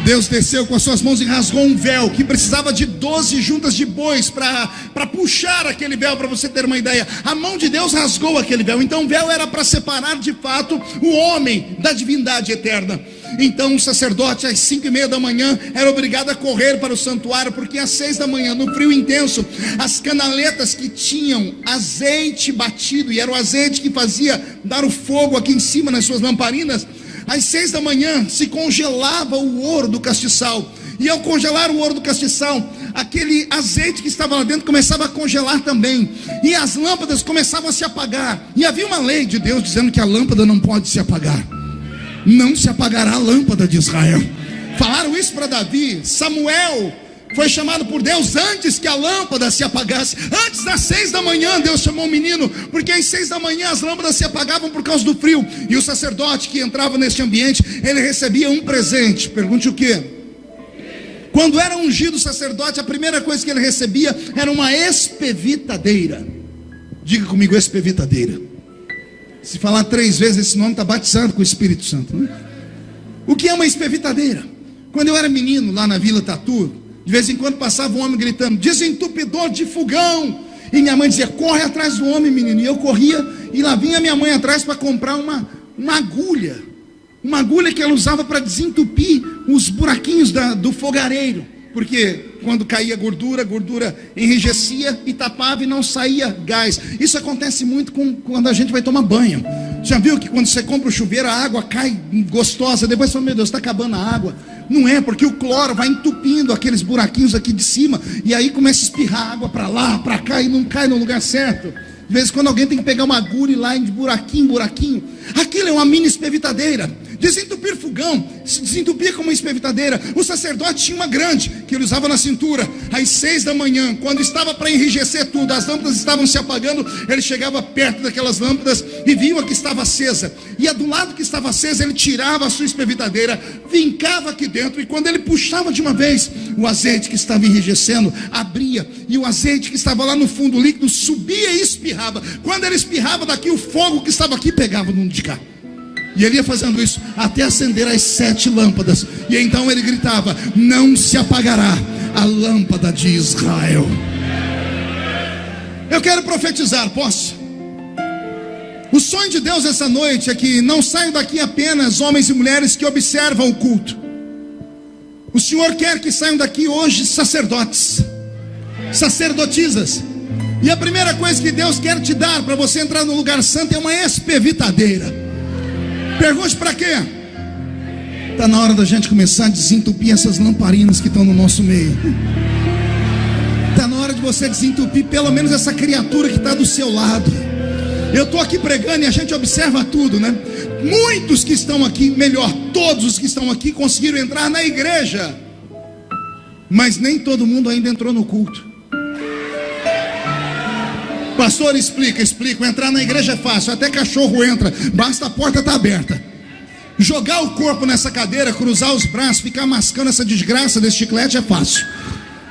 Deus desceu com as suas mãos e rasgou um véu que precisava de 12 juntas de bois para puxar aquele véu, para você ter uma ideia. A mão de Deus rasgou aquele véu. Então o véu era para separar de fato o homem da divindade eterna. Então o sacerdote às 5:30 da manhã era obrigado a correr para o santuário, porque às 6 da manhã, no frio intenso, as canaletas que tinham azeite batido, e era o azeite que fazia dar o fogo aqui em cima nas suas lamparinas, às 6 da manhã se congelava o ouro do castiçal. E ao congelar o ouro do castiçal, aquele azeite que estava lá dentro começava a congelar também. E as lâmpadas começavam a se apagar. E havia uma lei de Deus dizendo que a lâmpada não pode se apagar. Não se apagará a lâmpada de Israel. Falaram isso para Davi. Samuel foi chamado por Deus antes que a lâmpada se apagasse. Antes das 6 da manhã Deus chamou o menino, porque às 6 da manhã as lâmpadas se apagavam por causa do frio. E o sacerdote que entrava neste ambiente, ele recebia um presente. Pergunte o quê? Quando era ungido o sacerdote, a primeira coisa que ele recebia era uma espevitadeira. Diga comigo, espevitadeira. Se falar 3 vezes esse nome, está batizado com o Espírito Santo, né? O que é uma espevitadeira? Quando eu era menino lá na Vila Tatu, de vez em quando passava um homem gritando, desentupidor de fogão. E minha mãe dizia, corre atrás do homem, menino. E eu corria, e lá vinha minha mãe atrás para comprar uma agulha. Uma agulha que ela usava para desentupir os buraquinhos do fogareiro. Porque quando caía gordura, a gordura enrijecia e tapava e não saía gás. Isso acontece muito quando a gente vai tomar banho. Já viu que quando você compra o chuveiro, a água cai gostosa, depois você fala, meu Deus, está acabando a água. Não é, porque o cloro vai entupindo aqueles buraquinhos aqui de cima, e aí começa a espirrar água para lá, para cá, e não cai no lugar certo. De vez em quando alguém tem que pegar uma agulha e ir lá de buraquinho em buraquinho. Aquilo é uma mini espevitadeira. Desentupir fogão, se desentupia com uma espevitadeira. O sacerdote tinha uma grande, que ele usava na cintura. Às 6 da manhã, quando estava para enrijecer tudo, as lâmpadas estavam se apagando, ele chegava perto daquelas lâmpadas e viu a que estava acesa. E a do lado que estava acesa, ele tirava a sua espevitadeira, vincava aqui dentro, e quando ele puxava de uma vez, o azeite que estava enrijecendo abria, e o azeite que estava lá no fundo líquido subia e espirrava. Quando ele espirrava daqui, o fogo que estava aqui pegava no de cá. E ele ia fazendo isso até acender as 7 lâmpadas. E então ele gritava: não se apagará a lâmpada de Israel. Eu quero profetizar, posso? O sonho de Deus essa noite é que não saiam daqui apenas homens e mulheres que observam o culto. O Senhor quer que saiam daqui hoje sacerdotes, sacerdotisas. E a primeira coisa que Deus quer te dar para você entrar no lugar santo é uma espevitadeira. Pergunte para quê? Está na hora da gente começar a desentupir essas lamparinas que estão no nosso meio. Está na hora de você desentupir pelo menos essa criatura que está do seu lado. Eu estou aqui pregando e a gente observa tudo, né? Muitos que estão aqui, melhor, todos os que estão aqui conseguiram entrar na igreja, mas nem todo mundo ainda entrou no culto. Pastor, explica. Entrar na igreja é fácil, até cachorro entra, basta a porta estar aberta. Jogar o corpo nessa cadeira, cruzar os braços, ficar mascando essa desgraça desse chiclete é fácil.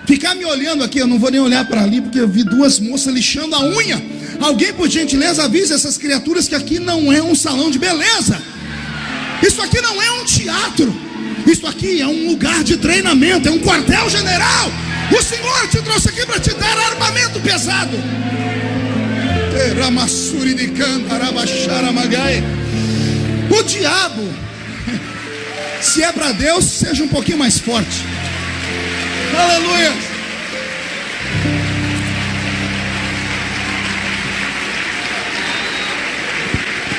Ficar me olhando aqui, eu não vou nem olhar para ali, porque eu vi 2 moças lixando a unha. Alguém, por gentileza, avise essas criaturas que aqui não é um salão de beleza. Isso aqui não é um teatro. Isso aqui é um lugar de treinamento, é um quartel-general. O Senhor te trouxe aqui para te dar armamento pesado. O diabo, se é para Deus, seja um pouquinho mais forte. Aleluia.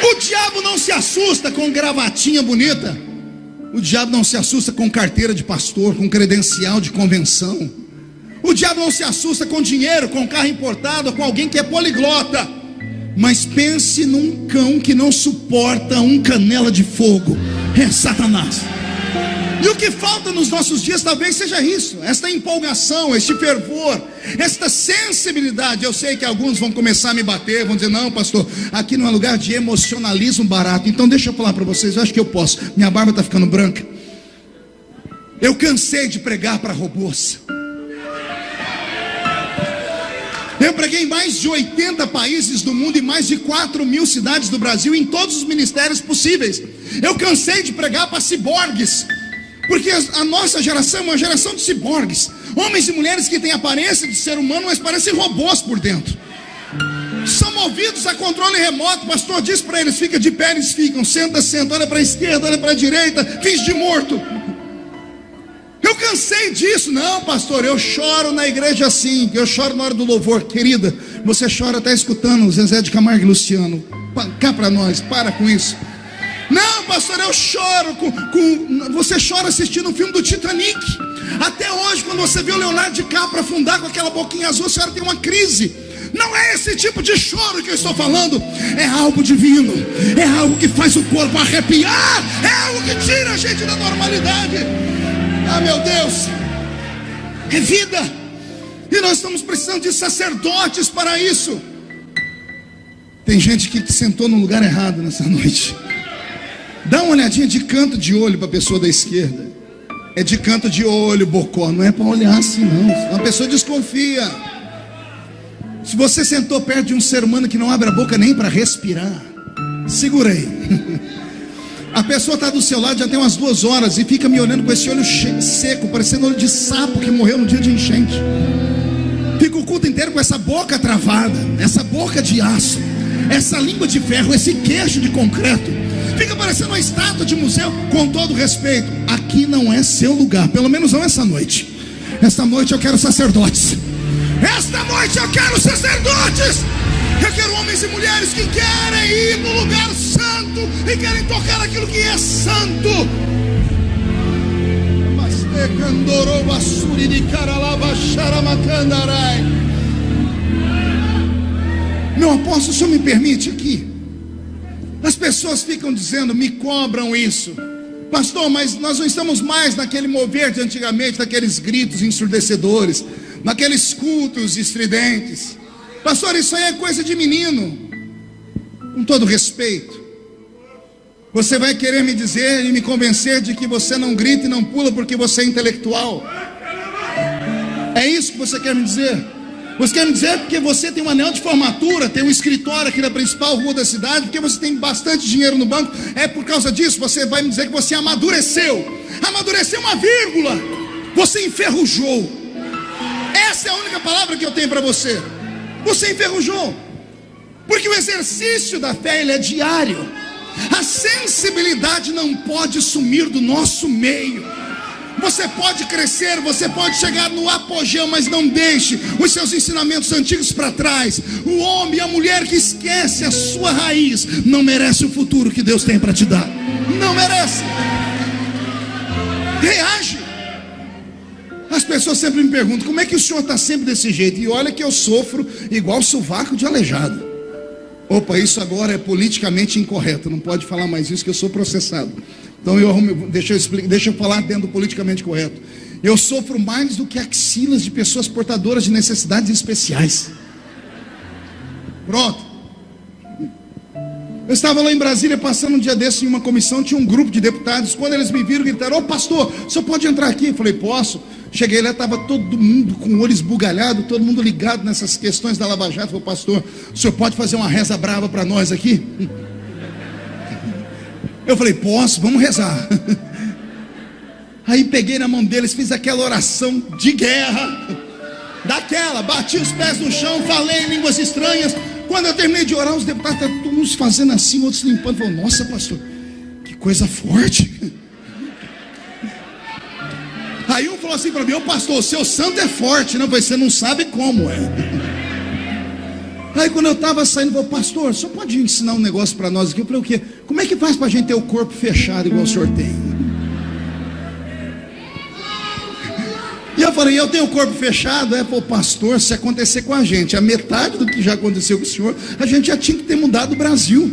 O diabo não se assusta com gravatinha bonita. O diabo não se assusta com carteira de pastor, com credencial de convenção. O diabo não se assusta com dinheiro, com carro importado, com alguém que é poliglota. Mas pense num cão que não suporta um canela de fogo. É Satanás. E o que falta nos nossos dias talvez seja isso, esta empolgação, este fervor, esta sensibilidade. Eu sei que alguns vão começar a me bater, vão dizer: não, pastor, aqui não é lugar de emocionalismo barato. Então deixa eu falar para vocês, eu acho que eu posso. Minha barba está ficando branca. Eu cansei de pregar para robôs. Eu preguei em mais de 80 países do mundo e mais de 4.000 cidades do Brasil, em todos os ministérios possíveis. Eu cansei de pregar para ciborgues, porque a nossa geração é uma geração de ciborgues. Homens e mulheres que têm aparência de ser humano, mas parecem robôs por dentro. São movidos a controle remoto. O pastor diz para eles: fica de pé, eles ficam. Senta, olha para a esquerda, olha para a direita, finge de morto. Eu cansei disso. Não, pastor, eu choro na igreja assim. Eu choro na hora do louvor. Querida, você chora até escutando Zezé de Camargo e Luciano. Cá para nós, para com isso. Não, pastor, eu choro você chora assistindo um filme do Titanic. Até hoje, quando você vê o Leonardo DiCaprio afundar com aquela boquinha azul, a senhora tem uma crise. Não é esse tipo de choro que eu estou falando. É algo divino. É algo que faz o corpo arrepiar. É algo que tira a gente da normalidade. Ah, meu Deus, é vida. E nós estamos precisando de sacerdotes para isso. Tem gente que sentou no lugar errado nessa noite. Dá uma olhadinha de canto de olho para a pessoa da esquerda. É de canto de olho, bocó. Não é para olhar assim não. A pessoa desconfia. Se você sentou perto de um ser humano que não abre a boca nem para respirar, segura aí. A pessoa está do seu lado já tem umas 2 horas e fica me olhando com esse olho seco, parecendo olho de sapo que morreu no dia de enchente. Fica o culto inteiro com essa boca travada, essa boca de aço, essa língua de ferro, esse queixo de concreto. Fica parecendo uma estátua de museu. Com todo respeito, aqui não é seu lugar, pelo menos não essa noite. Esta noite eu quero sacerdotes. Esta noite eu quero sacerdotes. Eu quero homens e mulheres que querem ir no lugar santo e querem tocar aquilo que é santo. Meu apóstolo, o senhor me permite aqui? As pessoas ficam dizendo, me cobram isso. Pastor, mas nós não estamos mais naquele mover de antigamente, naqueles gritos ensurdecedores, naqueles cultos estridentes. Pastor, isso aí é coisa de menino. Com todo respeito, você vai querer me dizer e me convencer de que você não grita e não pula porque você é intelectual? É isso que você quer me dizer? Você quer me dizer porque você tem um anel de formatura, tem um escritório aqui na principal rua da cidade, porque você tem bastante dinheiro no banco, é por causa disso? Você vai me dizer que você amadureceu? Amadureceu uma vírgula. Você enferrujou. Essa é a única palavra que eu tenho para você. Você enferrujou. Porque o exercício da fé, ele é diário. A sensibilidade não pode sumir do nosso meio. Você pode crescer, você pode chegar no apogeu, mas não deixe os seus ensinamentos antigos para trás. O homem e a mulher que esquece a sua raiz não merece o futuro que Deus tem para te dar. Não merece. Reage. As pessoas sempre me perguntam, como é que o senhor está sempre desse jeito? E olha que eu sofro igual sovaco de aleijado. Opa, isso agora é politicamente incorreto, não pode falar mais isso que eu sou processado. Então deixa eu falar dentro do politicamente correto. Eu sofro mais do que axilas de pessoas portadoras de necessidades especiais. Pronto. Eu estava lá em Brasília passando um dia desse em uma comissão, tinha um grupo de deputados. Quando eles me viram, gritaram, ô pastor, o senhor pode entrar aqui? Eu falei, posso. Cheguei lá, estava todo mundo com o olho esbugalhado, todo mundo ligado nessas questões da Lava Jato. Eu falei, pastor, o senhor pode fazer uma reza brava para nós aqui? Eu falei, posso, vamos rezar. Aí peguei na mão deles, fiz aquela oração de guerra, daquela, bati os pés no chão, falei em línguas estranhas. Quando eu terminei de orar, os deputados estavam uns fazendo assim, outros limpando. Falaram, nossa pastor, que coisa forte. Aí um falou assim para mim, ô pastor, o seu santo é forte, não? Você não sabe como é. Aí quando eu estava saindo, falou, pastor, o senhor pode ensinar um negócio para nós aqui? Eu falei, o quê? Como é que faz para a gente ter o corpo fechado igual o senhor tem? E eu falei, eu tenho o corpo fechado? Falou, pastor, se acontecer com a gente a metade do que já aconteceu com o senhor, a gente já tinha que ter mudado o Brasil.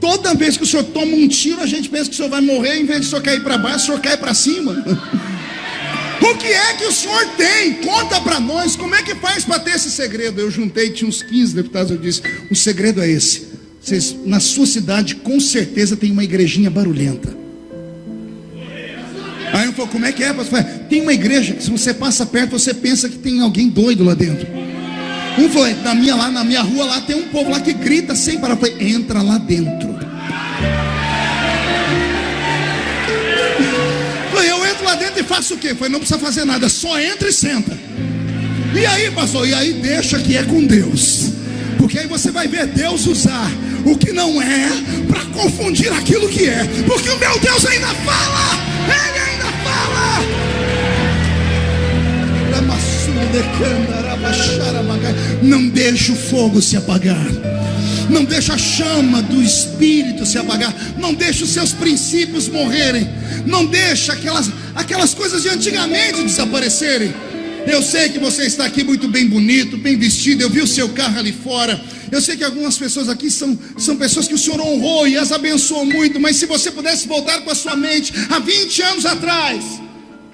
Toda vez que o senhor toma um tiro, a gente pensa que o senhor vai morrer, em vez de o senhor cair para baixo, o senhor cai para cima. O que é que o senhor tem? Conta para nós, como é que faz para ter esse segredo? Eu juntei, tinha uns 15 deputados, eu disse, o segredo é esse. Vocês, na sua cidade, com certeza tem uma igrejinha barulhenta. Aí eu falei, como é que é, pastor? Tem uma igreja que se você passa perto, você pensa que tem alguém doido lá dentro. Um falou, na minha rua lá, tem um povo lá que grita sem parar. Eu falei, entra lá dentro. Eu entro lá dentro e faço o quê? Falei, não precisa fazer nada, só entra e senta. E aí, pastor? E aí deixa que é com Deus. Porque aí você vai ver Deus usar o que não é para confundir aquilo que é. Porque o meu Deus ainda fala. Ele ainda fala. Não deixa o fogo se apagar. Não deixa a chama do Espírito se apagar. Não deixa os seus princípios morrerem. Não deixa aquelas coisas de antigamente desaparecerem. Eu sei que você está aqui muito bem bonito, bem vestido. Eu vi o seu carro ali fora. Eu sei que algumas pessoas aqui são pessoas que o Senhor honrou e as abençoou muito. Mas se você pudesse voltar com a sua mente há 20 anos atrás,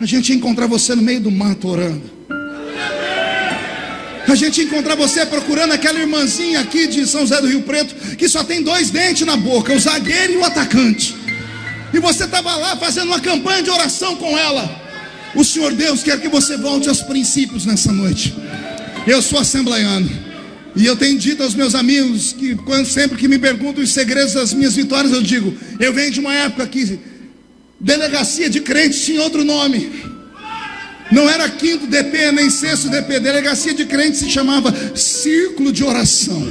a gente ia encontrar você no meio do mato orando. A gente ia encontrar você procurando aquela irmãzinha aqui de São José do Rio Preto, que só tem 2 dentes na boca, o zagueiro e o atacante. E você estava lá fazendo uma campanha de oração com ela. O Senhor Deus quer que você volte aos princípios nessa noite. Eu sou assembleiano, e eu tenho dito aos meus amigos que sempre que me perguntam os segredos das minhas vitórias, eu digo, eu venho de uma época que delegacia de crentes tinha outro nome. Não era 5º DP, nem 6º DP. Delegacia de crentes se chamava Círculo de Oração.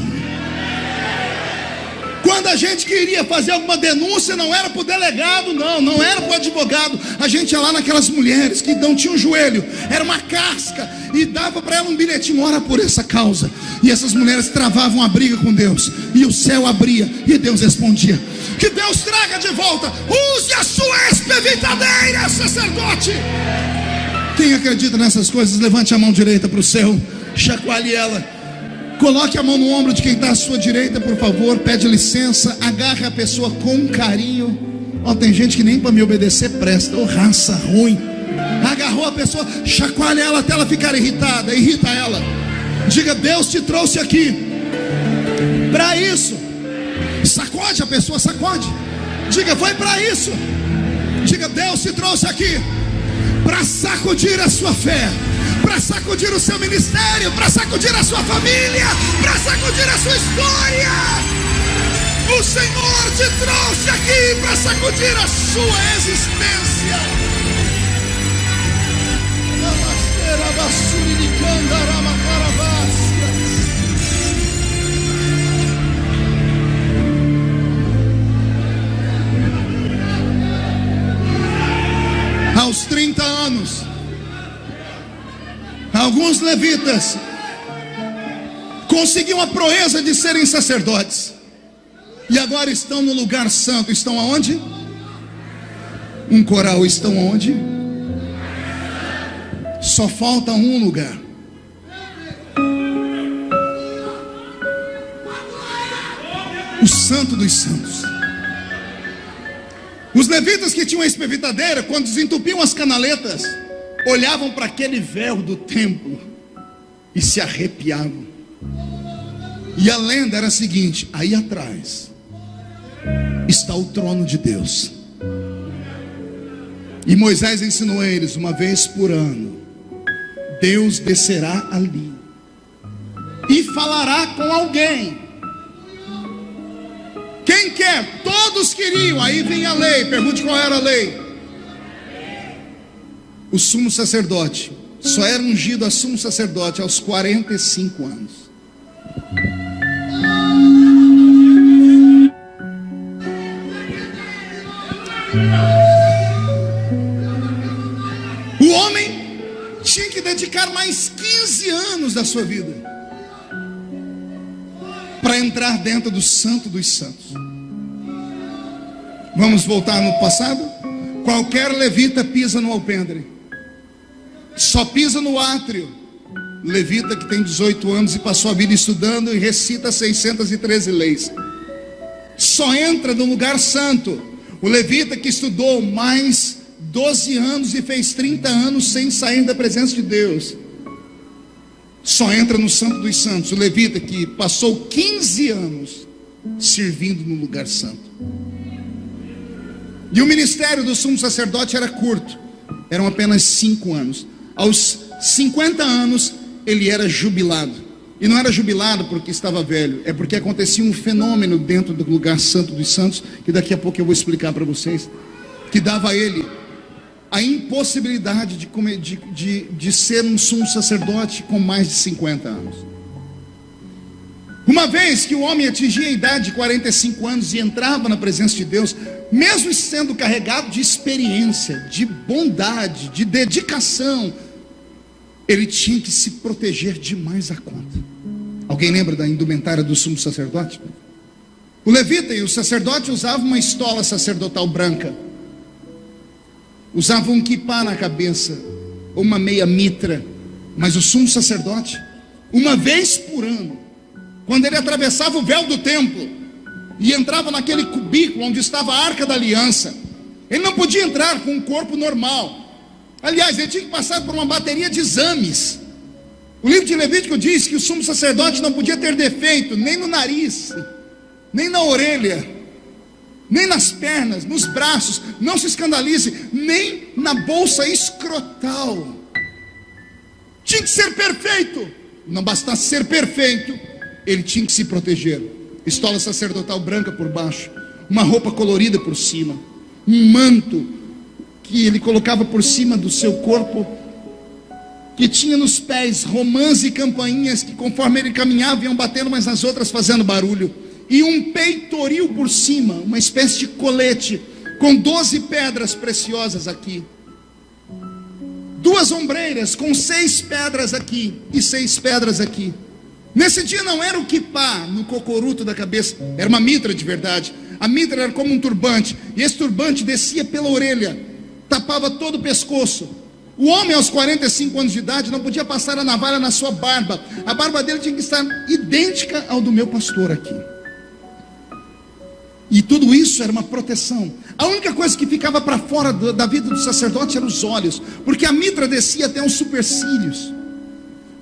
Quando a gente queria fazer alguma denúncia, não era para o delegado, não era para o advogado. A gente ia lá naquelas mulheres que não tinham joelho, era uma casca, e dava para ela um bilhetinho, ora por essa causa. E essas mulheres travavam a briga com Deus, e o céu abria, e Deus respondia. Que Deus traga de volta. Use a sua espevitadeira, sacerdote. Quem acredita nessas coisas, levante a mão direita para o céu, chacoalhe ela. Coloque a mão no ombro de quem está à sua direita, por favor. Pede licença, agarre a pessoa com carinho. Ó, tem gente que nem para me obedecer presta. Ô, raça ruim. Agarrou a pessoa, chacoalha ela até ela ficar irritada. Irrita ela. Diga: Deus te trouxe aqui para isso. Sacode a pessoa, sacode. Diga: foi para isso. Diga: Deus te trouxe aqui para sacudir a sua fé, para sacudir o seu ministério, para sacudir a sua família, para sacudir a sua história. O Senhor te trouxe aqui para sacudir a sua existência. Aos 30 anos, alguns levitas conseguiam a proeza de serem sacerdotes, e agora estão no lugar santo. Estão aonde? Um coral. Estão aonde? Só falta um lugar. O Santo dos Santos. Os levitas que tinham a espevitadeira, quando desentupiam as canaletas, olhavam para aquele véu do templo e se arrepiavam. E a lenda era a seguinte: aí atrás está o trono de Deus. E Moisés ensinou a eles: uma vez por ano Deus descerá ali e falará com alguém. Quem quer? Todos queriam. Aí vem a lei. Pergunte qual era a lei. O sumo sacerdote só era ungido a sumo sacerdote aos 45 anos. O homem tinha que dedicar mais 15 anos da sua vida para entrar dentro do Santo dos Santos. Vamos voltar no passado? Qualquer levita pisa no alpendre. Só pisa no átrio levita que tem 18 anos e passou a vida estudando e recita 613 leis. Só entra no lugar santo o levita que estudou mais 12 anos e fez 30 anos sem sair da presença de Deus. Só entra no Santo dos Santos o levita que passou 15 anos servindo no lugar santo. E o ministério do sumo sacerdote era curto, eram apenas 5 anos. Aos 50 anos ele era jubilado. E não era jubilado porque estava velho, é porque acontecia um fenômeno dentro do lugar santo dos santos, que daqui a pouco eu vou explicar para vocês, que dava a ele a impossibilidade de ser um sumo sacerdote com mais de 50 anos. Uma vez que o homem atingia a idade de 45 anos e entrava na presença de Deus, mesmo sendo carregado de experiência, de bondade, de dedicação, ele tinha que se proteger demais a conta. Alguém lembra da indumentária do sumo sacerdote? O levita e o sacerdote usavam uma estola sacerdotal branca, usavam um quipá na cabeça, ou uma meia mitra. Mas o sumo sacerdote, uma vez por ano, quando ele atravessava o véu do templo e entrava naquele cubículo onde estava a arca da aliança, ele não podia entrar com um corpo normal. Aliás, ele tinha que passar por uma bateria de exames. O livro de Levítico diz que o sumo sacerdote não podia ter defeito nem no nariz, nem na orelha, nem nas pernas, nos braços. Não se escandalize, nem na bolsa escrotal. Tinha que ser perfeito. Não bastasse ser perfeito, ele tinha que se proteger. Estola sacerdotal branca por baixo, uma roupa colorida por cima, um manto que ele colocava por cima do seu corpo, que tinha nos pés romãs e campainhas que, conforme ele caminhava, iam batendo umas nas outras, fazendo barulho, e um peitoril por cima, uma espécie de colete com 12 pedras preciosas aqui, 2 ombreiras com 6 pedras aqui e 6 pedras aqui. Nesse dia não era o quipá no cocoruto da cabeça, era uma mitra de verdade. A mitra era como um turbante, e esse turbante descia pela orelha, tapava todo o pescoço. O homem aos 45 anos de idade não podia passar a navalha na sua barba. A barba dele tinha que estar idêntica ao do meu pastor aqui. E tudo isso era uma proteção. A única coisa que ficava para fora da vida do sacerdote eram os olhos, porque a mitra descia até os supercílios.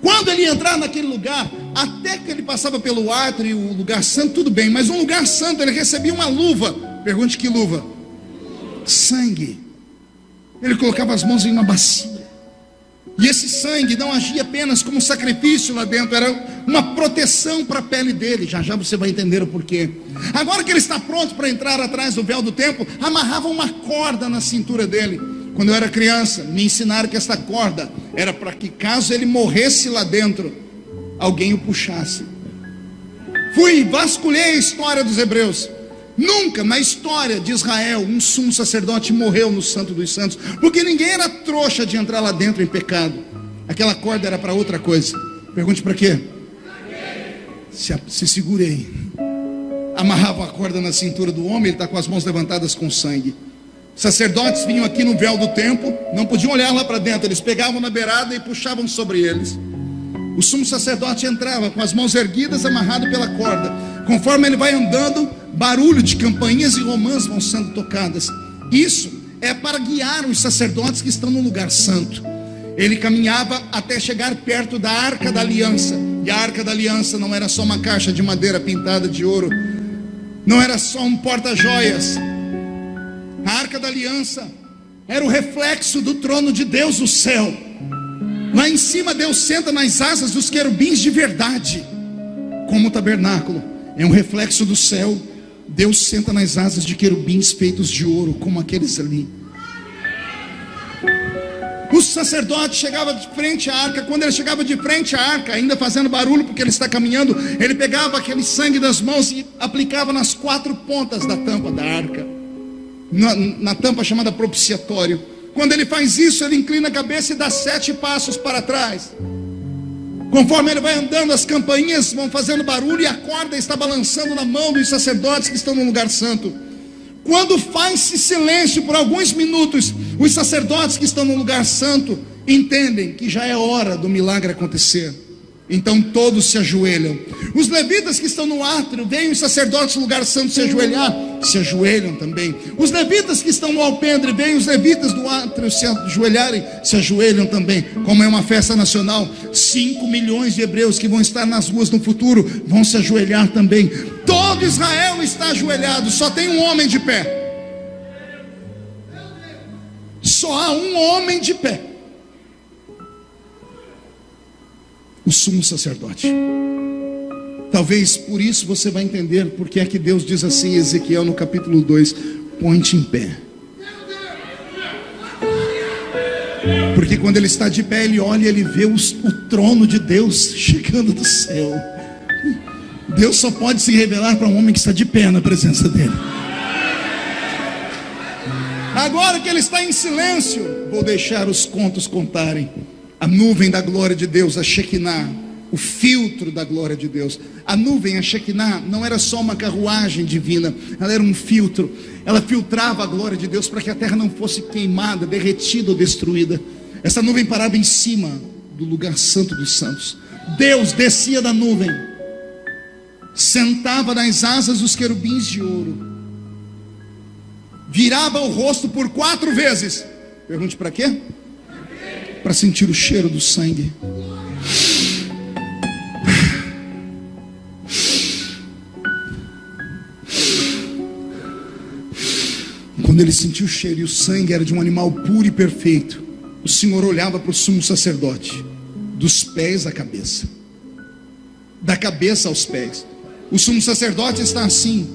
Quando ele ia entrar naquele lugar, até que ele passava pelo átrio, o lugar santo, tudo bem, mas um lugar santo ele recebia uma luva. Pergunte: que luva? Sangue. Ele colocava as mãos em uma bacia, e esse sangue não agia apenas como sacrifício lá dentro, era uma proteção para a pele dele. Já já você vai entender o porquê. Agora que ele está pronto para entrar atrás do véu do templo, amarrava uma corda na cintura dele. Quando eu era criança, me ensinaram que essa corda era para que, caso ele morresse lá dentro, alguém o puxasse. Vasculhei a história dos hebreus. Nunca na história de Israel um sumo sacerdote morreu no Santo dos Santos, porque ninguém era trouxa de entrar lá dentro em pecado. Aquela corda era para outra coisa. Pergunte: para quê? Se segurei. Amarravam a corda na cintura do homem, ele está com as mãos levantadas com sangue. Sacerdotes vinham aqui no véu do templo, não podiam olhar lá para dentro, eles pegavam na beirada e puxavam sobre eles. O sumo sacerdote entrava com as mãos erguidas, amarrado pela corda. Conforme ele vai andando, barulho de campainhas e romãs vão sendo tocadas. Isso é para guiar os sacerdotes que estão no lugar santo. Ele caminhava até chegar perto da Arca da Aliança. E a Arca da Aliança não era só uma caixa de madeira pintada de ouro, não era só um porta-joias. A Arca da Aliança era o reflexo do trono de Deus no céu. Lá em cima Deus senta nas asas dos querubins de verdade. Como o tabernáculo é um reflexo do céu, Deus senta nas asas de querubins feitos de ouro, como aqueles ali. O sacerdote chegava de frente à arca. Quando ele chegava de frente à arca, ainda fazendo barulho porque ele está caminhando, ele pegava aquele sangue das mãos e aplicava nas 4 pontas da tampa da arca, na tampa chamada propiciatório. Quando ele faz isso, ele inclina a cabeça e dá 7 passos para trás. Conforme ele vai andando, as campainhas vão fazendo barulho e a corda está balançando na mão dos sacerdotes que estão no lugar santo. Quando faz-se silêncio por alguns minutos, os sacerdotes que estão no lugar santo entendem que já é hora do milagre acontecer. Então todos se ajoelham. Os levitas que estão no átrio, veem os sacerdotes do lugar santo se ajoelhar, se ajoelham também. Os levitas que estão no alpendre, veem os levitas do átrio se ajoelharem, se ajoelham também. Como é uma festa nacional, 5 milhões de hebreus que vão estar nas ruas no futuro vão se ajoelhar também. Todo Israel está ajoelhado, só tem um homem de pé. Só há um homem de pé: o sumo sacerdote. Talvez por isso você vai entender porque é que Deus diz assim em Ezequiel no capítulo 2: põe-te em pé. Porque quando ele está de pé, ele olha e ele vê o trono de Deus chegando do céu. Deus só pode se revelar para um homem que está de pé na presença dele. Agora que ele está em silêncio, vou deixar os contos contarem. A nuvem da glória de Deus, a Shekinah, o filtro da glória de Deus. A nuvem, a Shekinah, não era só uma carruagem divina, ela era um filtro. Ela filtrava a glória de Deus para que a terra não fosse queimada, derretida ou destruída. Essa nuvem parava em cima do lugar santo dos santos. Deus descia da nuvem, sentava nas asas dos querubins de ouro, virava o rosto por 4 vezes. Pergunte: para quê? Para sentir o cheiro do sangue. Quando ele sentiu o cheiro e o sangue era de um animal puro e perfeito, o Senhor olhava para o sumo sacerdote, dos pés à cabeça, da cabeça aos pés. O sumo sacerdote está assim,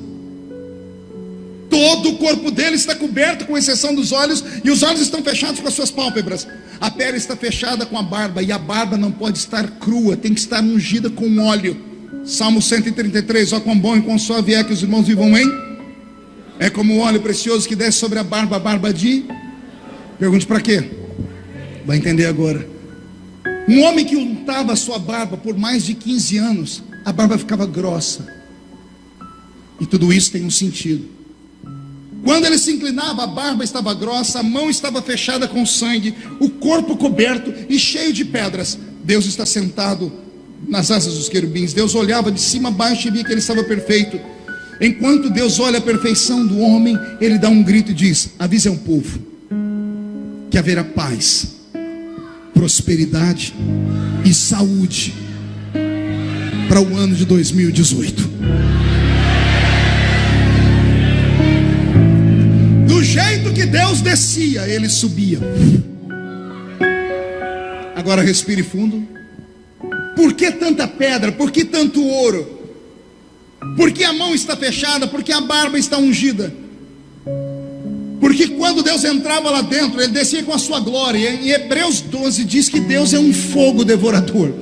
todo o corpo dele está coberto com exceção dos olhos, e os olhos estão fechados com as suas pálpebras. A pele está fechada com a barba, e a barba não pode estar crua, tem que estar ungida com óleo. Salmo 133: ó quão bom e quão suave é que os irmãos vivam em... É como o óleo precioso que desce sobre a barba de... Pergunte: para quê? Vai entender agora. Um homem que untava a sua barba por mais de 15 anos, a barba ficava grossa. E tudo isso tem um sentido. Quando ele se inclinava, a barba estava grossa, a mão estava fechada com sangue, o corpo coberto e cheio de pedras. Deus está sentado nas asas dos querubins. Deus olhava de cima a baixo e via que ele estava perfeito. Enquanto Deus olha a perfeição do homem, ele dá um grito e diz: avise ao povo que haverá paz, prosperidade e saúde para o ano de 2018. Do jeito que Deus descia, ele subia. Agora respire fundo. Por que tanta pedra? Por que tanto ouro? Por que a mão está fechada? Por que a barba está ungida? Porque quando Deus entrava lá dentro, ele descia com a sua glória. Em Hebreus 12 diz que Deus é um fogo devorador.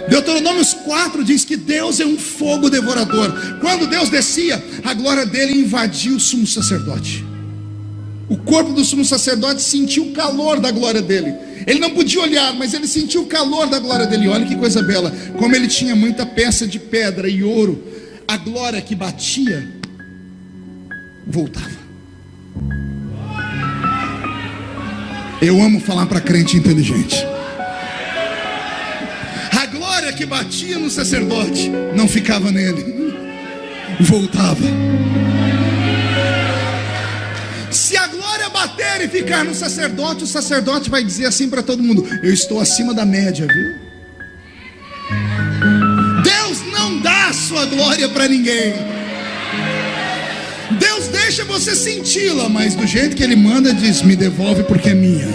Deuteronômio 4 diz que Deus é um fogo devorador. Quando Deus descia, a glória dele invadia o sumo sacerdote. O corpo do sumo sacerdote sentiu o calor da glória dele. Ele não podia olhar, mas ele sentiu o calor da glória dele. Olha que coisa bela. Como ele tinha muita peça de pedra e ouro, a glória que batia voltava. Eu amo falar para crente inteligente. A glória que batia no sacerdote não ficava nele, voltava. Se a glória bater e ficar no sacerdote, o sacerdote vai dizer assim para todo mundo: eu estou acima da média, viu? Deus não dá a sua glória para ninguém. Deus deixa você senti-la, mas do jeito que ele manda, diz: me devolve porque é minha.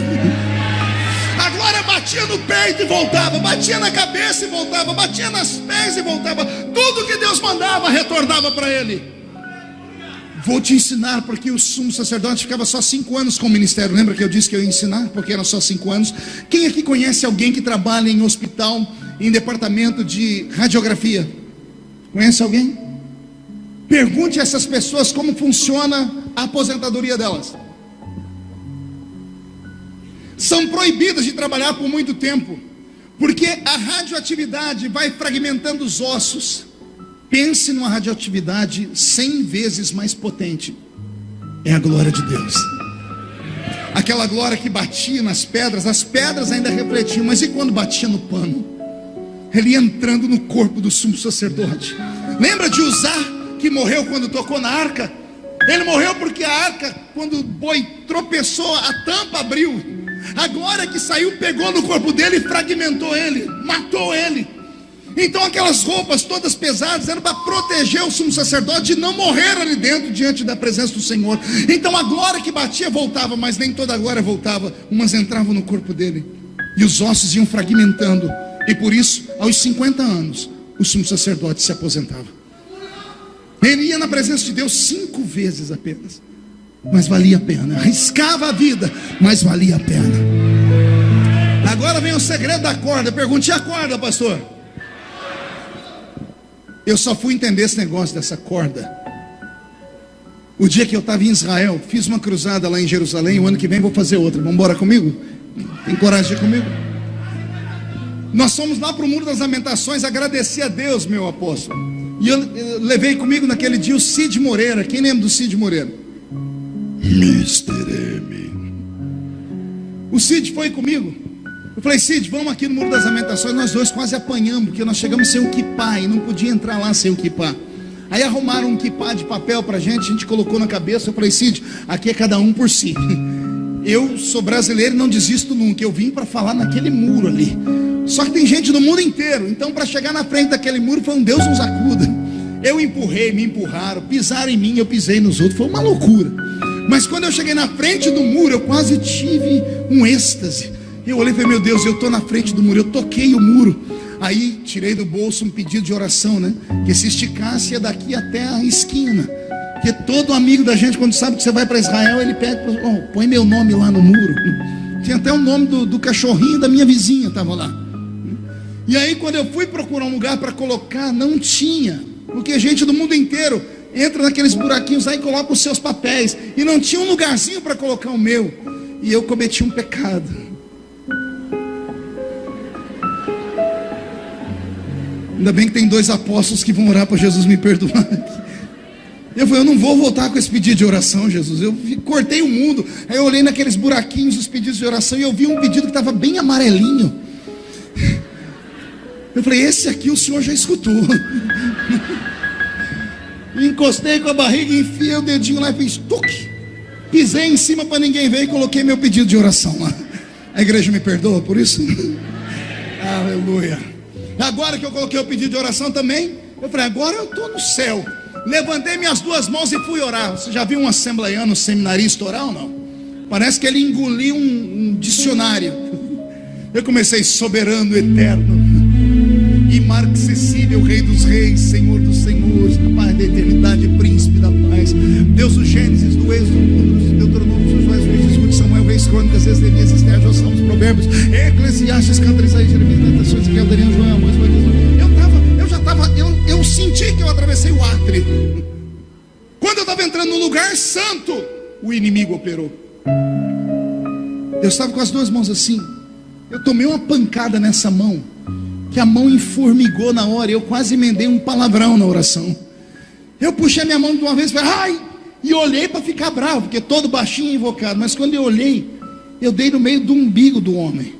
A glória batia no peito e voltava, batia na cabeça e voltava, batia nas pés e voltava. Tudo que Deus mandava retornava para ele. Vou te ensinar, porque o sumo sacerdote ficava só 5 anos com o ministério. Lembra que eu disse que eu ia ensinar? Porque eram só 5 anos. Quem aqui conhece alguém que trabalha em hospital, em departamento de radiografia? Conhece alguém? Pergunte a essas pessoas como funciona a aposentadoria delas. São proibidas de trabalhar por muito tempo, porque a radioatividade vai fragmentando os ossos. Pense numa radioatividade 100 vezes mais potente. É a glória de Deus. Aquela glória que batia nas pedras, as pedras ainda refletiam, mas e quando batia no pano? Ele ia entrando no corpo do sumo sacerdote. Lembra de Uzá, que morreu quando tocou na arca? Ele morreu porque a arca, quando o boi tropeçou, a tampa abriu. A glória que saiu pegou no corpo dele e fragmentou ele, matou ele. Então aquelas roupas todas pesadas eram para proteger o sumo sacerdote de não morrer ali dentro diante da presença do Senhor. Então a glória que batia voltava, mas nem toda a glória voltava. Umas entravam no corpo dele e os ossos iam fragmentando. E por isso, aos 50 anos, o sumo sacerdote se aposentava. Ele ia na presença de Deus 5 vezes apenas, mas valia a pena. Arriscava a vida, mas valia a pena. Agora vem o segredo da corda. Pergunte: e a corda, pastor? Eu só fui entender esse negócio dessa corda o dia que eu estava em Israel. Fiz uma cruzada lá em Jerusalém. O ano que vem vou fazer outra. Vamos embora comigo? Tem coragem de ir comigo? Nós fomos lá para o Muro das Lamentações agradecer a Deus, meu apóstolo. E eu levei comigo naquele dia o Cid Moreira. Quem lembra do Cid Moreira? Mr. M. O Cid foi comigo. Eu falei: Cid, vamos aqui no Muro das Lamentações. Nós dois quase apanhamos, porque nós chegamos sem o quipá e não podia entrar lá sem o quipá. Aí arrumaram um quipá de papel pra gente, a gente colocou na cabeça. Eu falei: Cid, aqui é cada um por si. Eu sou brasileiro e não desisto nunca. Eu vim para falar naquele muro ali. Só que tem gente do mundo inteiro. Então para chegar na frente daquele muro foi um Deus nos acuda. Eu empurrei, me empurraram, pisaram em mim, eu pisei nos outros. Foi uma loucura. Mas quando eu cheguei na frente do muro, eu quase tive um êxtase. Eu olhei e falei: meu Deus, eu estou na frente do muro. Eu toquei o muro. Aí tirei do bolso um pedido de oração, né? Que se esticasse ia daqui até a esquina. Porque todo amigo da gente, quando sabe que você vai para Israel, ele pede: oh, põe meu nome lá no muro. Tinha até o nome do cachorrinho da minha vizinha, estava lá. E aí quando eu fui procurar um lugar para colocar, não tinha. Porque gente do mundo inteiro entra naqueles buraquinhos aí e coloca os seus papéis. E não tinha um lugarzinho para colocar o meu. E eu cometi um pecado. Ainda bem que tem 2 apóstolos que vão orar para Jesus me perdoar. Eu falei, eu não vou voltar com esse pedido de oração, Jesus. Eu cortei o mundo. Aí eu olhei naqueles buraquinhos dos pedidos de oração e eu vi um pedido que estava bem amarelinho. Eu falei, esse aqui o Senhor já escutou. Encostei com a barriga, enfiei o dedinho lá e fiz tuque. Pisei em cima para ninguém ver e coloquei meu pedido de oração lá. A igreja me perdoa por isso? Aleluia. Agora que eu coloquei o pedido de oração também, eu falei, agora eu estou no céu. Levantei minhas duas mãos e fui orar. Você já viu um assembleiano seminarista orar ou não? Parece que ele engoliu um dicionário. Eu comecei, soberano, eterno, imarcessível, Rei dos reis, Senhor dos senhores, Pai da eternidade, Príncipe da paz, Deus do Gênesis, do Êxodo, do Números, Deuteronômio, Josué, Juízes, Samuel, Reis, Crônicas, Jeremias, Esther, Jó, Salmos, Provérbios, Eclesiastes, Cantares, Isaías, Jeremias, Lamentações, Ezequiel, Daniel, João, Amós, eu senti que eu atravessei o átrio. Quando eu estava entrando no lugar santo, o inimigo operou. Eu estava com as duas mãos assim. Eu tomei uma pancada nessa mão, que a mão enformigou na hora. Eu quase emendei um palavrão na oração. Eu puxei minha mão de uma vez e falei, ai! E olhei para ficar bravo, porque todo baixinho é invocado. Mas quando eu olhei, eu dei no meio do umbigo do homem.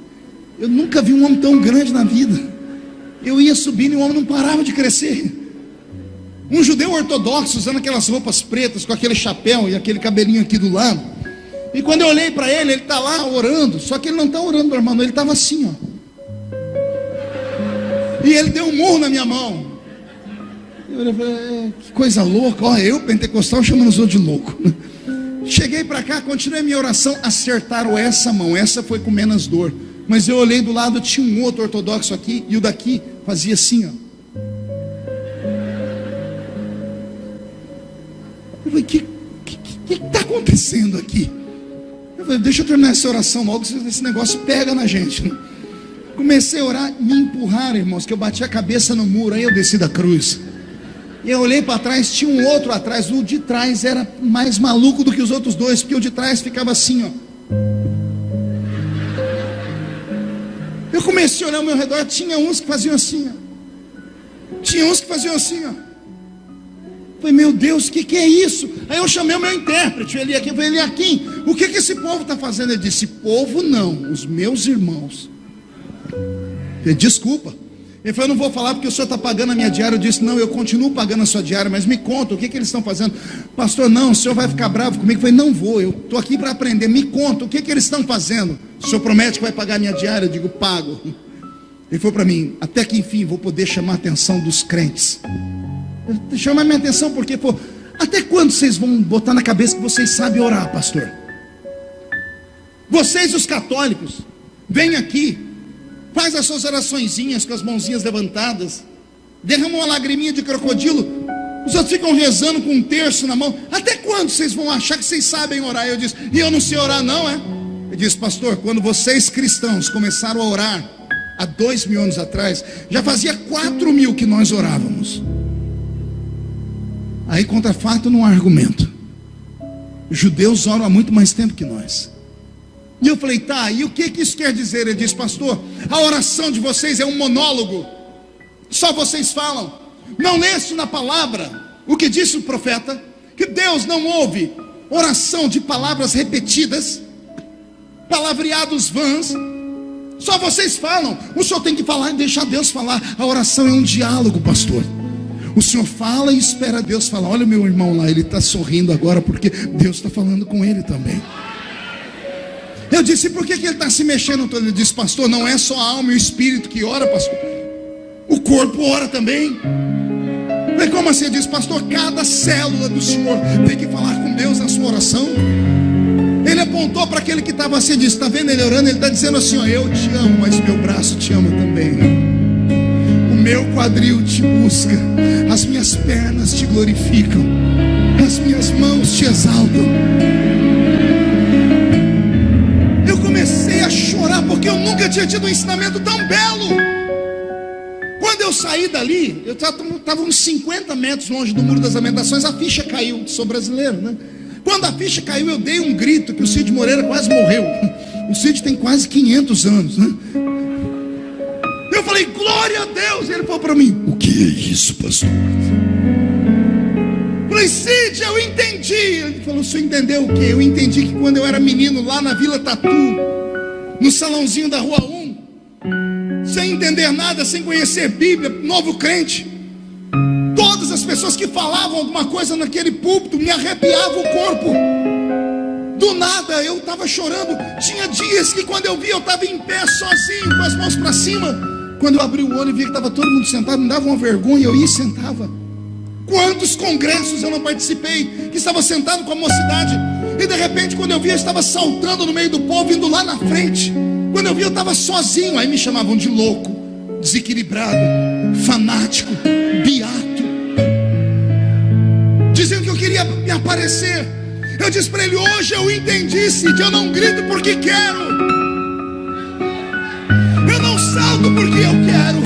Eu nunca vi um homem tão grande na vida. Eu ia subindo e o homem não parava de crescer. Um judeu ortodoxo, usando aquelas roupas pretas, com aquele chapéu e aquele cabelinho aqui do lado. E quando eu olhei para ele, ele está lá orando. Só que ele não está orando, meu irmão, ele estava assim, ó. E ele deu um murro na minha mão. Eu falei, que coisa louca. Ó, eu, pentecostal, chamando os outros de louco. Cheguei para cá, continuei minha oração. Acertaram essa mão, essa foi com menos dor. Mas eu olhei do lado, tinha um outro ortodoxo aqui, e o daqui fazia assim, ó. Eu falei, o que está acontecendo aqui? Eu falei, deixa eu terminar essa oração logo, esse negócio pega na gente. Comecei a orar, me empurraram, irmãos, que eu bati a cabeça no muro, aí eu desci da cruz. E eu olhei para trás, tinha um outro atrás, o de trás era mais maluco do que os outros dois, porque o de trás ficava assim, ó. Eu comecei a olhar ao meu redor, tinha uns que faziam assim, ó. Tinha uns que faziam assim, ó. Falei, meu Deus, o que é isso? Aí eu chamei o meu intérprete, ele aqui, eu falei, Eliakim, o que esse povo está fazendo? Ele disse, povo não, os meus irmãos. Eu falei, desculpa. Ele falou, eu não vou falar porque o senhor está pagando a minha diária. Eu disse, não, eu continuo pagando a sua diária, mas me conta, o que eles estão fazendo? Pastor, não, o senhor vai ficar bravo comigo? Eu falei, não vou, eu estou aqui para aprender, me conta, o que eles estão fazendo? O senhor promete que vai pagar a minha diária? Eu digo, pago. Ele falou para mim, até que enfim vou poder chamar a atenção dos crentes. Chamar minha atenção porque, pô, até quando vocês vão botar na cabeça que vocês sabem orar, pastor? Vocês os católicos, vem aqui, faz as suas oraçõezinhas com as mãozinhas levantadas, derrama uma lagriminha de crocodilo, os outros ficam rezando com um terço na mão. Até quando vocês vão achar que vocês sabem orar? Eu disse, e eu não sei orar não, é? Ele disse, pastor, quando vocês cristãos começaram a orar há 2000 anos atrás, já fazia 4000 que nós orávamos. Aí contra fato não há argumento. Os judeus oram há muito mais tempo que nós. E eu falei, tá, e o que isso quer dizer? Ele disse, pastor, a oração de vocês é um monólogo, só vocês falam. Não leste na palavra o que disse o profeta, que Deus não ouve oração de palavras repetidas, palavreados vãs. Só vocês falam. O senhor tem que falar e deixar Deus falar. A oração é um diálogo, pastor. O senhor fala e espera Deus falar. Olha o meu irmão lá, ele está sorrindo agora porque Deus está falando com ele também. Eu disse, por que ele está se mexendo? Ele disse, pastor, não é só a alma e o espírito que ora, pastor, o corpo ora também. Mas como assim? Ele disse, pastor, cada célula do senhor tem que falar com Deus na sua oração. Ele apontou para aquele que estava assim, disse, está vendo ele orando? Ele está dizendo assim, ó, eu te amo, mas meu braço te ama também. O meu quadril te busca, as minhas pernas te glorificam, as minhas mãos te exaltam. Eu comecei a chorar porque eu nunca tinha tido um ensinamento tão belo. Quando eu saí dali, eu estava uns 50 metros longe do Muro das Lamentações, a ficha caiu. Sou brasileiro, né? Quando a ficha caiu, eu dei um grito que o Cid Moreira quase morreu. O Cid tem quase 500 anos, né? Eu falei, glória a Deus. Ele falou para mim, o que é isso, pastor? Eu falei, Cid, entendi. Ele falou: o senhor entendeu o quê? Eu entendi que quando eu era menino lá na Vila Tatu, no salãozinho da Rua 1, sem entender nada, sem conhecer Bíblia, novo crente, todas as pessoas que falavam alguma coisa naquele púlpito me arrepiavam o corpo. Do nada eu estava chorando. Tinha dias que quando eu via, eu estava em pé sozinho, com as mãos para cima. Quando eu abri o olho e vi que estava todo mundo sentado, me dava uma vergonha, eu ia e sentava. Quantos congressos eu não participei, que estava sentado com a mocidade, e de repente quando eu vi, eu estava saltando no meio do povo, indo lá na frente. Quando eu vi, eu estava sozinho. Aí me chamavam de louco, desequilibrado, fanático, beato, dizendo que eu queria me aparecer. Eu disse para ele: hoje eu entendi, Cid, eu não grito porque quero, eu não salto porque eu quero.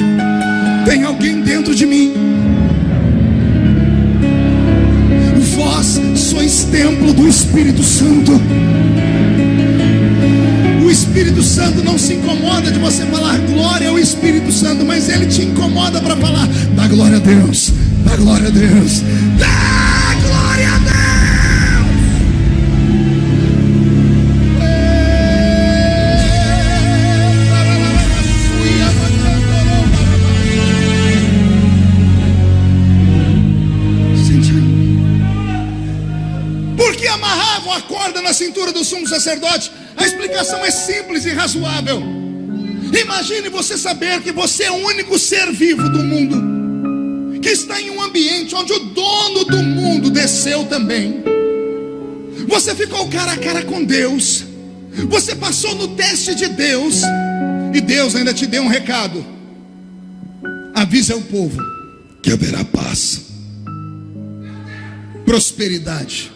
Tem alguém dentro de mim. Vós sois templo do Espírito Santo. O Espírito Santo não se incomoda de você falar glória ao Espírito Santo, mas ele te incomoda para falar: dá glória a Deus, dá glória a Deus, dá glória a Deus. Amarravam a corda na cintura do sumo sacerdote. A explicação é simples e razoável. Imagine você saber que você é o único ser vivo do mundo que está em um ambiente onde o dono do mundo desceu também. Você ficou cara a cara com Deus, você passou no teste de Deus, e Deus ainda te deu um recado: avisa o povo que haverá paz, prosperidade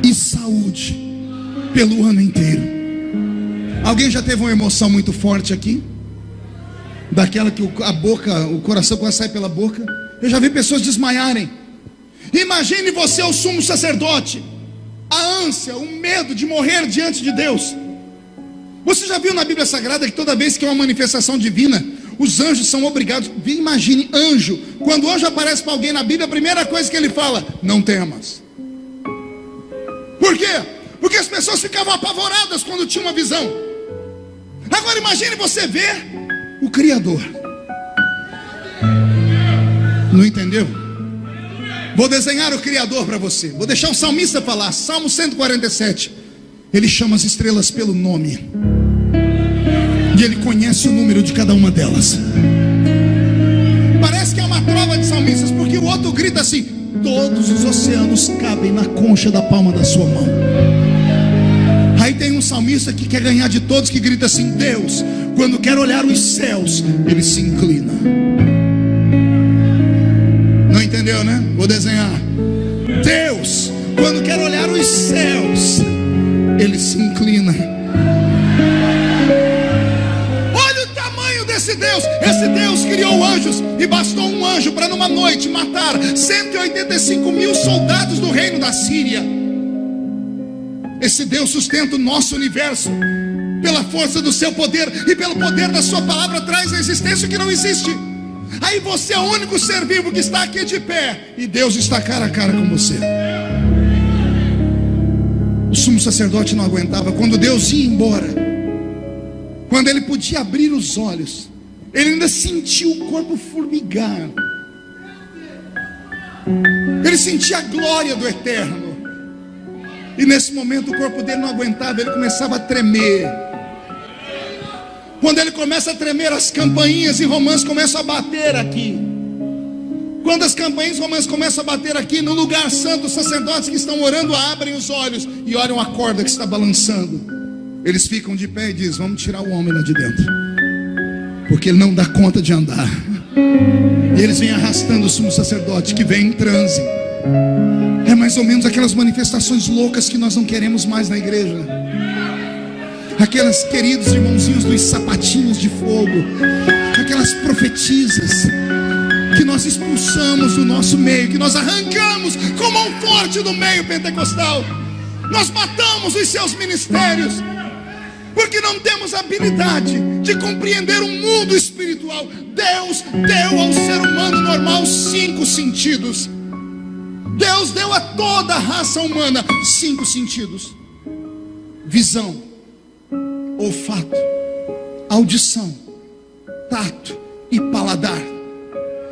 e saúde pelo ano inteiro. Alguém já teve uma emoção muito forte aqui? Daquela que a boca, o coração quase sai pela boca. Eu já vi pessoas desmaiarem. Imagine você, o sumo sacerdote, a ânsia, o medo de morrer diante de Deus. Você já viu na Bíblia Sagrada que toda vez que é uma manifestação divina, os anjos são obrigados. Imagine anjo, quando o anjo aparece para alguém na Bíblia, a primeira coisa que ele fala: não temas. Por quê? Porque as pessoas ficavam apavoradas quando tinham uma visão. Agora imagine você ver o Criador. Não entendeu? Vou desenhar o Criador para você. Vou deixar o salmista falar. Salmo 147. Ele chama as estrelas pelo nome, e ele conhece o número de cada uma delas. Parece que é uma trova de salmistas, porque o outro grita assim: todos os oceanos cabem na concha da palma da sua mão. Aí tem um salmista que quer ganhar de todos, que grita assim: Deus, quando quer olhar os céus, ele se inclina. Não entendeu, né? Vou desenhar. Deus, quando quer olhar os céus, ele se inclina. Olha o tamanho desse Deus. Esse Deus criou anjos, e bastou um anjo para numa noite matar 185 mil soldados do reino da Síria. Esse Deus sustenta o nosso universo pela força do seu poder, e pelo poder da sua palavra traz a existência que não existe. Aí você é o único ser vivo que está aqui de pé, e Deus está cara a cara com você. O sumo sacerdote não aguentava. Quando Deus ia embora, quando ele podia abrir os olhos, ele ainda sentiu o corpo formigar. Ele sentia a glória do Eterno. E nesse momento o corpo dele não aguentava, ele começava a tremer. Quando ele começa a tremer, as campainhas em Romãs começam a bater aqui. Quando as campainhas romanas começam a bater aqui, no lugar santo, os sacerdotes que estão orando abrem os olhos e olham a corda que está balançando. Eles ficam de pé e dizem: vamos tirar o homem lá de dentro, porque ele não dá conta de andar. E eles vêm arrastando o sumo sacerdote, que vem em transe. É mais ou menos aquelas manifestações loucas que nós não queremos mais na igreja. Aquelas queridos irmãozinhos dos sapatinhos de fogo, aquelas profetisas que nós expulsamos do nosso meio, que nós arrancamos com mão forte do meio pentecostal. Nós matamos os seus ministérios, porque não temos habilidade de compreender o mundo espiritual. Deus deu ao ser humano normal 5 sentidos. Deus deu a toda a raça humana 5 sentidos: visão, olfato, audição, tato e paladar.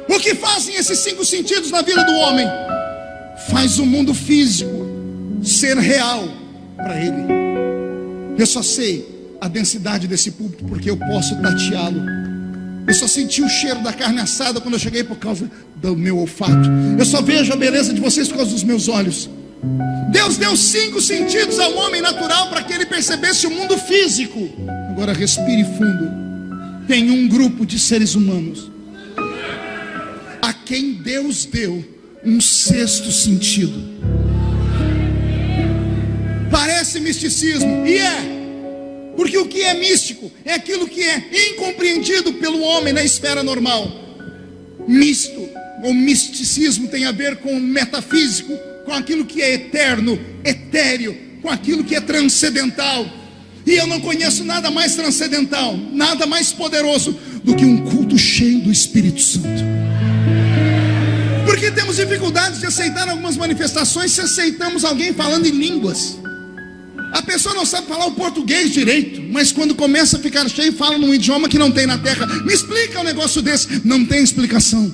O que fazem esses 5 sentidos na vida do homem? Faz o mundo físico ser real para ele. Eu só sei a densidade desse púlpito porque eu posso tateá-lo. Eu só senti o cheiro da carne assada quando eu cheguei por causa do meu olfato. Eu só vejo a beleza de vocês por causa dos meus olhos. Deus deu 5 sentidos ao homem natural para que ele percebesse o mundo físico. Agora respire fundo. Tem um grupo de seres humanos a quem Deus deu um 6º sentido. Parece misticismo, e é. Porque o que é místico é aquilo que é incompreendido pelo homem na esfera normal. Misto ou misticismo tem a ver com o metafísico, com aquilo que é eterno, etéreo, com aquilo que é transcendental. E eu não conheço nada mais transcendental, nada mais poderoso do que um culto cheio do Espírito Santo. Porque temos dificuldades de aceitar algumas manifestações se aceitamos alguém falando em línguas. A pessoa não sabe falar o português direito, mas quando começa a ficar cheio, fala num idioma que não tem na terra. Me explica um negócio desse. Não tem explicação.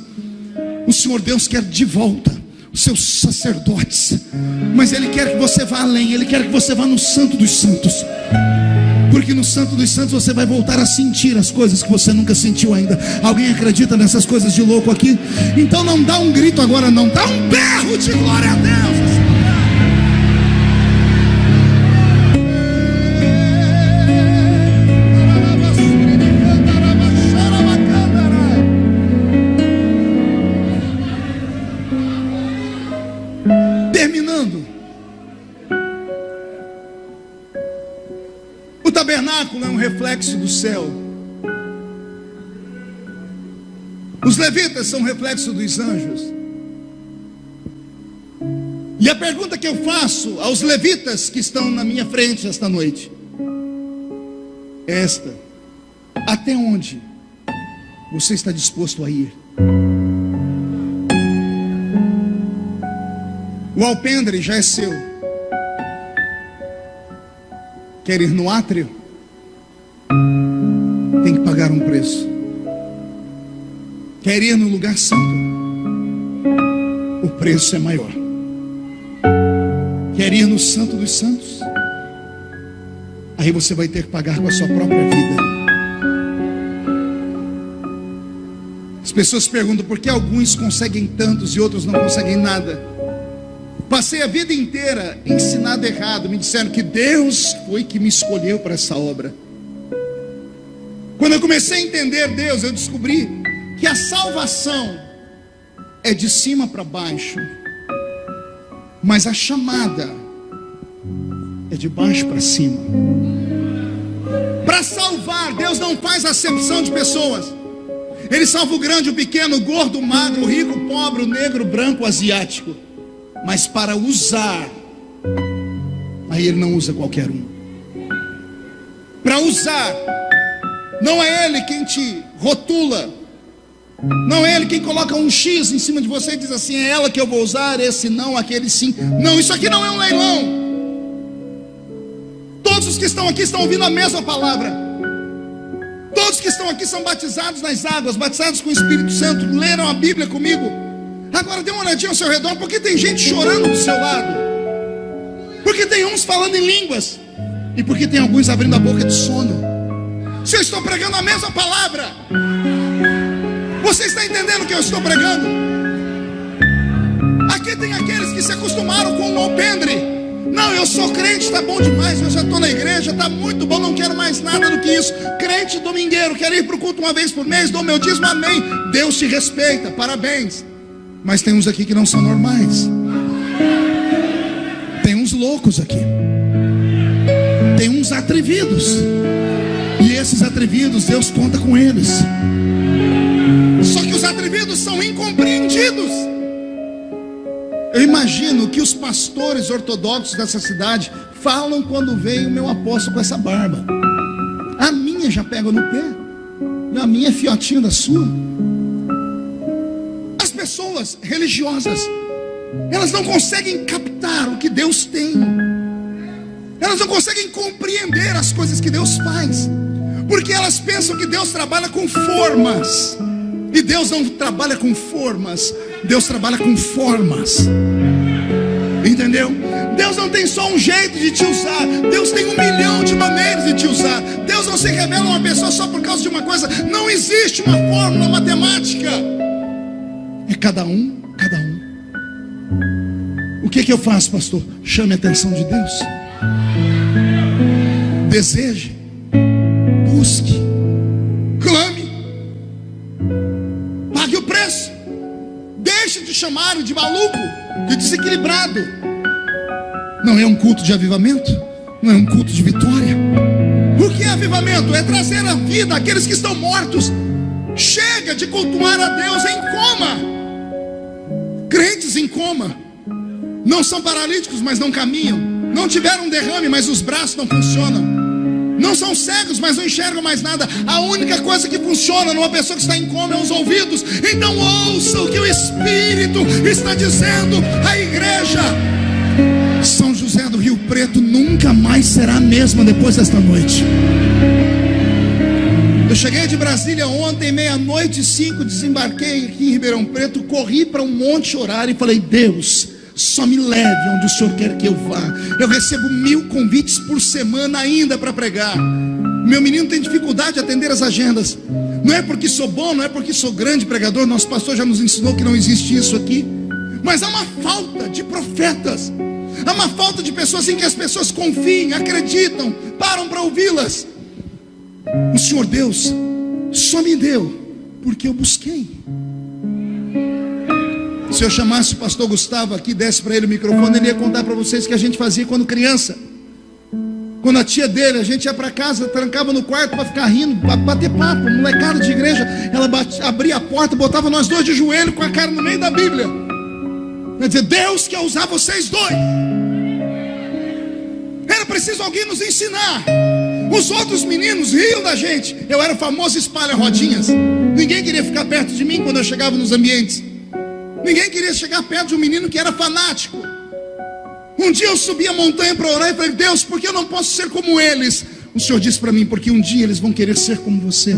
O Senhor Deus quer de volta os seus sacerdotes, mas Ele quer que você vá além. Ele quer que você vá no Santo dos Santos, porque no Santo dos Santos você vai voltar a sentir as coisas que você nunca sentiu ainda. Alguém acredita nessas coisas de louco aqui? Então não dá um grito agora, não, dá um berro de glória a Deus. O tabernáculo é um reflexo do céu. Os levitas são um reflexo dos anjos. E a pergunta que eu faço aos levitas que estão na minha frente esta noite é esta: até onde você está disposto a ir? O alpendre já é seu. Quer ir no átrio? Tem que pagar um preço. Quer ir no lugar santo? O preço é maior. Quer ir no Santo dos Santos? Aí você vai ter que pagar com a sua própria vida. As pessoas perguntam por que alguns conseguem tantos e outros não conseguem nada. Passei a vida inteira ensinado errado. Me disseram que Deus foi que me escolheu para essa obra. Quando eu comecei a entender Deus, eu descobri que a salvação é de cima para baixo, mas a chamada é de baixo para cima. Para salvar, Deus não faz acepção de pessoas. Ele salva o grande, o pequeno, o gordo, o magro, o rico, o pobre, o negro, o branco, o asiático. Mas para usar, aí Ele não usa qualquer um. Para usar, não é Ele quem te rotula, não é Ele quem coloca um X em cima de você e diz assim: é ela que eu vou usar, esse não, aquele sim. Não, isso aqui não é um leilão. Todos os que estão aqui estão ouvindo a mesma palavra. Todos que estão aqui são batizados nas águas, batizados com o Espírito Santo, leram a Bíblia comigo. Agora dê uma olhadinha ao seu redor, porque tem gente chorando do seu lado, porque tem uns falando em línguas, e porque tem alguns abrindo a boca de sono. Se eu estou pregando a mesma palavra, você está entendendo o que eu estou pregando? Aqui tem aqueles que se acostumaram com o alpendre. Não, eu sou crente, está bom demais, eu já estou na igreja, está muito bom, não quero mais nada do que isso. Crente domingueiro, quero ir para o culto uma vez por mês, dou meu dízimo, amém. Deus te respeita, parabéns. Mas tem uns aqui que não são normais. Tem uns loucos aqui. Tem uns atrevidos. E esses atrevidos, Deus conta com eles. Só que os atrevidos são incompreendidos. Eu imagino que os pastores ortodoxos dessa cidade falam quando vem o meu apóstolo com essa barba. A minha já pega no pé. E a minha é fiotinho da sua. Pessoas religiosas elas não conseguem captar o que Deus tem. Elas não conseguem compreender as coisas que Deus faz, porque elas pensam que Deus trabalha com formas. E Deus não trabalha com formas, Deus trabalha com formas. Entendeu? Deus não tem só um jeito de te usar, Deus tem 1 milhão de maneiras de te usar. Deus não se revela a uma pessoa só por causa de uma coisa. Não existe uma fórmula matemática. É cada um, cada um. O que eu faço, pastor? Chame a atenção de Deus. Deseje, busque, clame, pague o preço. Deixe de chamar de maluco, de desequilibrado. Não é um culto de avivamento, não é um culto de vitória. O que é avivamento? É trazer a vida àqueles que estão mortos. Chega de cultuar a Deus em coma. Crentes em coma não são paralíticos, mas não caminham. Não tiveram um derrame, mas os braços não funcionam. Não são cegos, mas não enxergam mais nada. A única coisa que funciona numa pessoa que está em coma é os ouvidos. Então ouça o que o Espírito está dizendo à igreja. São José do Rio Preto nunca mais será a mesma depois desta noite. Eu cheguei de Brasília ontem, 00:05, desembarquei aqui em Ribeirão Preto, corri para um monte orar e falei: Deus, só me leve onde o Senhor quer que eu vá. Eu recebo 1000 convites por semana ainda para pregar. Meu menino tem dificuldade de atender as agendas. Não é porque sou bom, não é porque sou grande pregador. Nosso pastor já nos ensinou que não existe isso aqui. Mas há uma falta de profetas. Há uma falta de pessoas em que as pessoas confiem, acreditam, param para ouvi-las. O Senhor Deus só me deu porque eu busquei. Se eu chamasse o pastor Gustavo aqui, desse para ele o microfone, ele ia contar para vocês o que a gente fazia quando criança. Quando a tia dele, a gente ia para casa, trancava no quarto para ficar rindo, para bater papo, molecada de igreja. Ela abria a porta, botava nós dois de joelho com a cara no meio da Bíblia. Quer dizer, Deus quer usar vocês dois. Era preciso alguém nos ensinar. Os outros meninos riam da gente. Eu era o famoso espalha-rodinhas. Ninguém queria ficar perto de mim quando eu chegava nos ambientes. Ninguém queria chegar perto de um menino que era fanático. Um dia eu subi a montanha para orar e falei: Deus, por que eu não posso ser como eles? O Senhor disse para mim: porque um dia eles vão querer ser como você.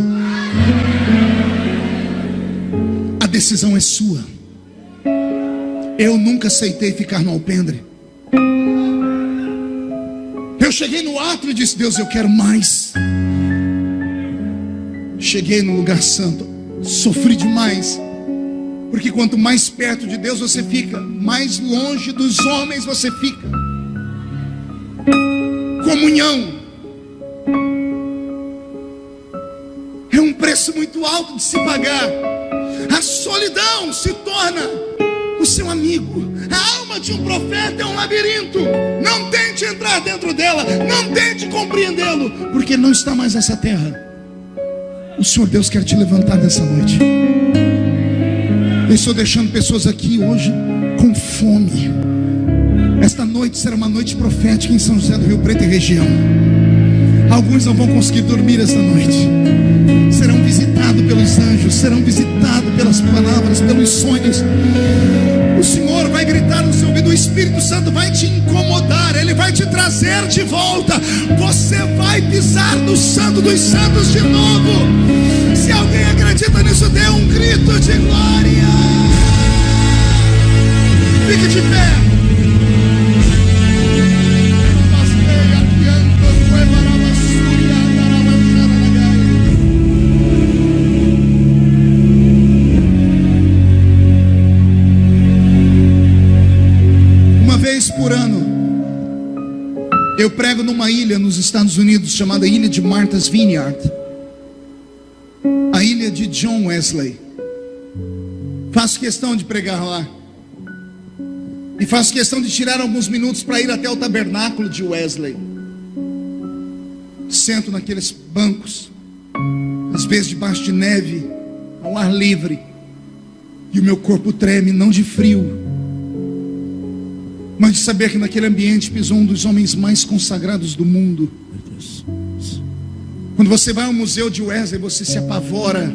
A decisão é sua. Eu nunca aceitei ficar no alpendre. Eu cheguei no átrio e disse: Deus, eu quero mais. Cheguei no lugar santo, sofri demais. Porque quanto mais perto de Deus você fica, mais longe dos homens você fica. Comunhão é um preço muito alto de se pagar. A solidão se torna o seu amigo. A alma de um profeta é um labirinto. Não tente entrar dentro dela, não tente compreendê-lo, porque ele não está mais nessa terra. O Senhor Deus quer te levantar nessa noite. Eu estou deixando pessoas aqui hoje com fome. Esta noite será uma noite profética em São José do Rio Preto e região. Alguns não vão conseguir dormir esta noite. Serão visitados pelos anjos, serão visitados pelas palavras, pelos sonhos. O Senhor vai gritar no seu ouvido. O Espírito Santo vai te incomodar. Ele vai te trazer de volta. Você vai pisar no Santo dos Santos de novo. Se alguém acredita nisso, dê um grito de glória. Fique de pé. Uma vez por ano, eu prego numa ilha nos Estados Unidos chamada Ilha de Martha's Vineyard, a ilha de John Wesley. Faço questão de pregar lá. E faço questão de tirar alguns minutos para ir até o tabernáculo de Wesley. Sento naqueles bancos, às vezes debaixo de neve, ao ar livre, e o meu corpo treme, não de frio, mas de saber que naquele ambiente pisou um dos homens mais consagrados do mundo. Quando você vai ao museu de Wesley, você se apavora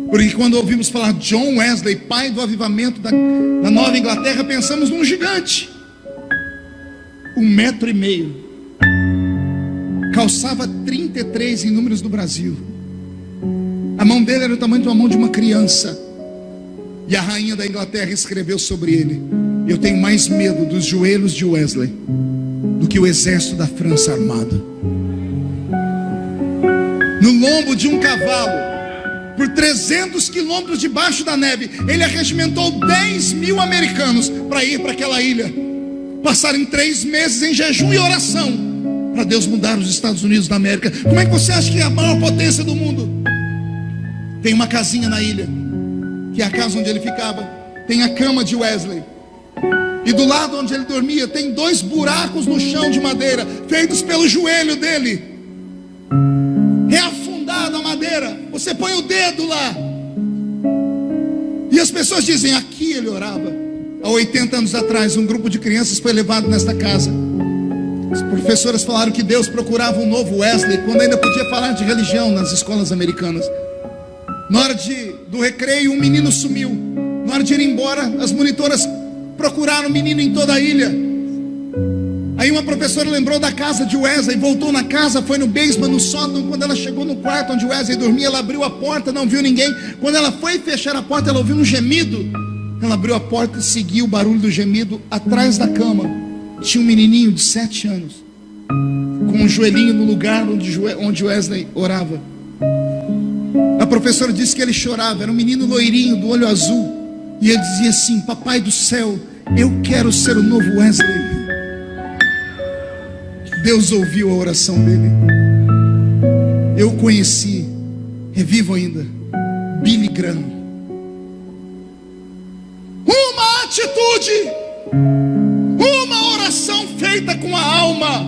Porque quando ouvimos falar John Wesley, pai do avivamento da Nova Inglaterra, pensamos num gigante, 1,5 metros, calçava 33 em números do Brasil. A mão dele era o tamanho de uma mão de uma criança. E a rainha da Inglaterra escreveu sobre ele: eu tenho mais medo dos joelhos de Wesley do que o exército da França armado. No lombo de um cavalo, por 300 quilômetros debaixo da neve, ele arregimentou 10 mil americanos para ir para aquela ilha, passarem 3 meses em jejum e oração para Deus mudar os Estados Unidos da América. Como é que você acha que é a maior potência do mundo? Tem uma casinha na ilha, que é a casa onde ele ficava. Tem a cama de Wesley, e do lado onde ele dormia tem 2 buracos no chão de madeira, feitos pelo joelho dele. É afundada a madeira, você põe o dedo lá, e as pessoas dizem: aqui ele orava. Há 80 anos atrás, um grupo de crianças foi levado nesta casa. As professoras falaram que Deus procurava um novo Wesley, quando ainda podia falar de religião nas escolas americanas. Na hora do recreio, um menino sumiu. Na hora de ir embora, as monitoras procuraram o menino em toda a ilha. Aí uma professora lembrou da casa de Wesley, voltou na casa, foi no basement, no sótão. Quando ela chegou no quarto onde Wesley dormia, ela abriu a porta, não viu ninguém. Quando ela foi fechar a porta, ela ouviu um gemido. Ela abriu a porta e seguiu o barulho do gemido. Atrás da cama tinha um menininho de 7 anos, com um joelhinho no lugar onde Wesley orava. A professora disse que ele chorava. Era um menino loirinho, do olho azul, e ele dizia assim: papai do céu, eu quero ser o novo Wesley. Deus ouviu a oração dele. Eu conheci, é vivo ainda, Billy Graham. Uma atitude, uma oração feita com a alma.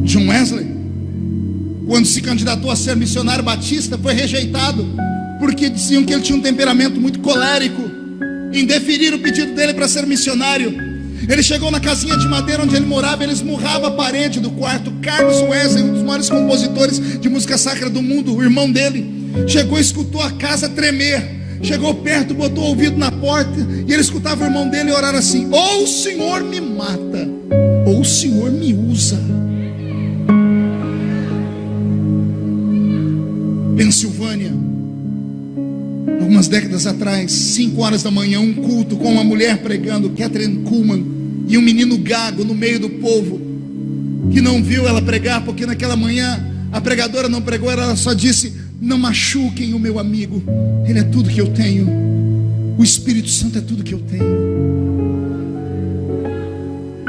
John Wesley, quando se candidatou a ser missionário batista, foi rejeitado, porque diziam que ele tinha um temperamento muito colérico. Indeferiram o pedido dele para ser missionário. Ele chegou na casinha de madeira onde ele morava, ele esmurrava a parede do quarto. Carlos Wesley, um dos maiores compositores de música sacra do mundo, o irmão dele, chegou e escutou a casa tremer. Chegou perto, botou o ouvido na porta, e ele escutava o irmão dele orar assim: ou o Senhor me mata, ou o Senhor me usa. Pensilvânia, algumas décadas atrás, 5 horas da manhã, um culto com uma mulher pregando, Catherine Kuhlman, e um menino gago no meio do povo, que não viu ela pregar, porque naquela manhã a pregadora não pregou, ela só disse: não machuquem o meu amigo, ele é tudo que eu tenho, o Espírito Santo é tudo que eu tenho.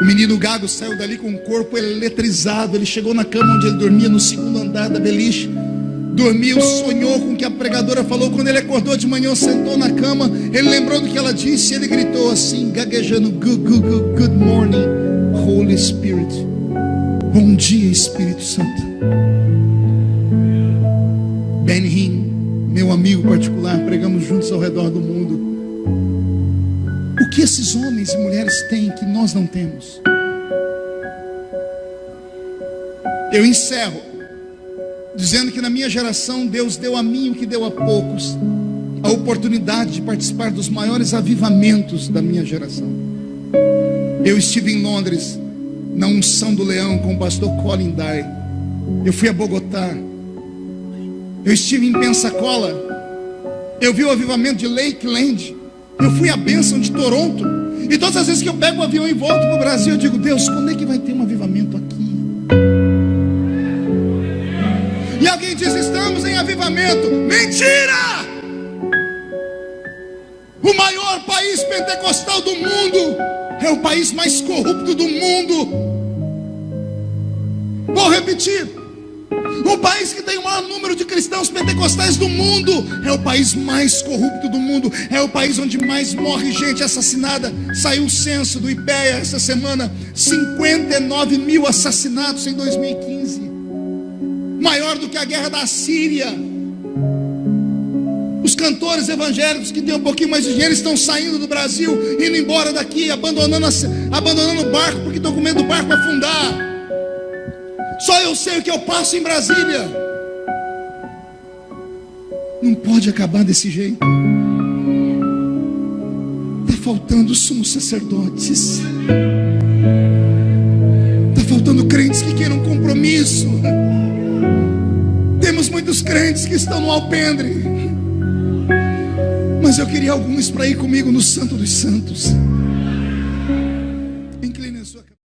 O menino gago saiu dali com o corpo eletrizado. Ele chegou na cama onde ele dormia, no 2º andar da beliche. Dormiu, sonhou com o que a pregadora falou. Quando ele acordou de manhã, sentou na cama, ele lembrou do que ela disse, e ele gritou assim, gaguejando: good morning, Holy Spirit. Bom dia, Espírito Santo. Ben Hinn, meu amigo particular, pregamos juntos ao redor do mundo. O que esses homens e mulheres têm que nós não temos? Eu encerro dizendo que na minha geração Deus deu a mim o que deu a poucos: a oportunidade de participar dos maiores avivamentos da minha geração. Eu estive em Londres na unção do leão com o pastor Colin Dye. Eu fui a Bogotá. Eu estive em Pensacola. Eu vi o avivamento de Lakeland. Eu fui à bênção de Toronto. E todas as vezes que eu pego o avião e volto para o Brasil, eu digo: Deus, quando é que vai ter um avivamento aqui? E alguém diz: estamos em avivamento. Mentira! O maior país pentecostal do mundo é o país mais corrupto do mundo. Vou repetir: o país que tem o maior número de cristãos pentecostais do mundo é o país mais corrupto do mundo. É o país onde mais morre gente assassinada. Saiu o censo do IPEA essa semana: 59 mil assassinatos em 2015. Maior do que a guerra da Síria. Os cantores evangélicos que têm um pouquinho mais de dinheiro estão saindo do Brasil, indo embora daqui, abandonando o barco, porque estão com medo do barco afundar. Só eu sei o que eu passo em Brasília. Não pode acabar desse jeito. Está faltando sumos sacerdotes. Está faltando crentes que queiram compromisso. Temos muitos crentes que estão no alpendre, mas eu queria alguns para ir comigo no Santo dos Santos.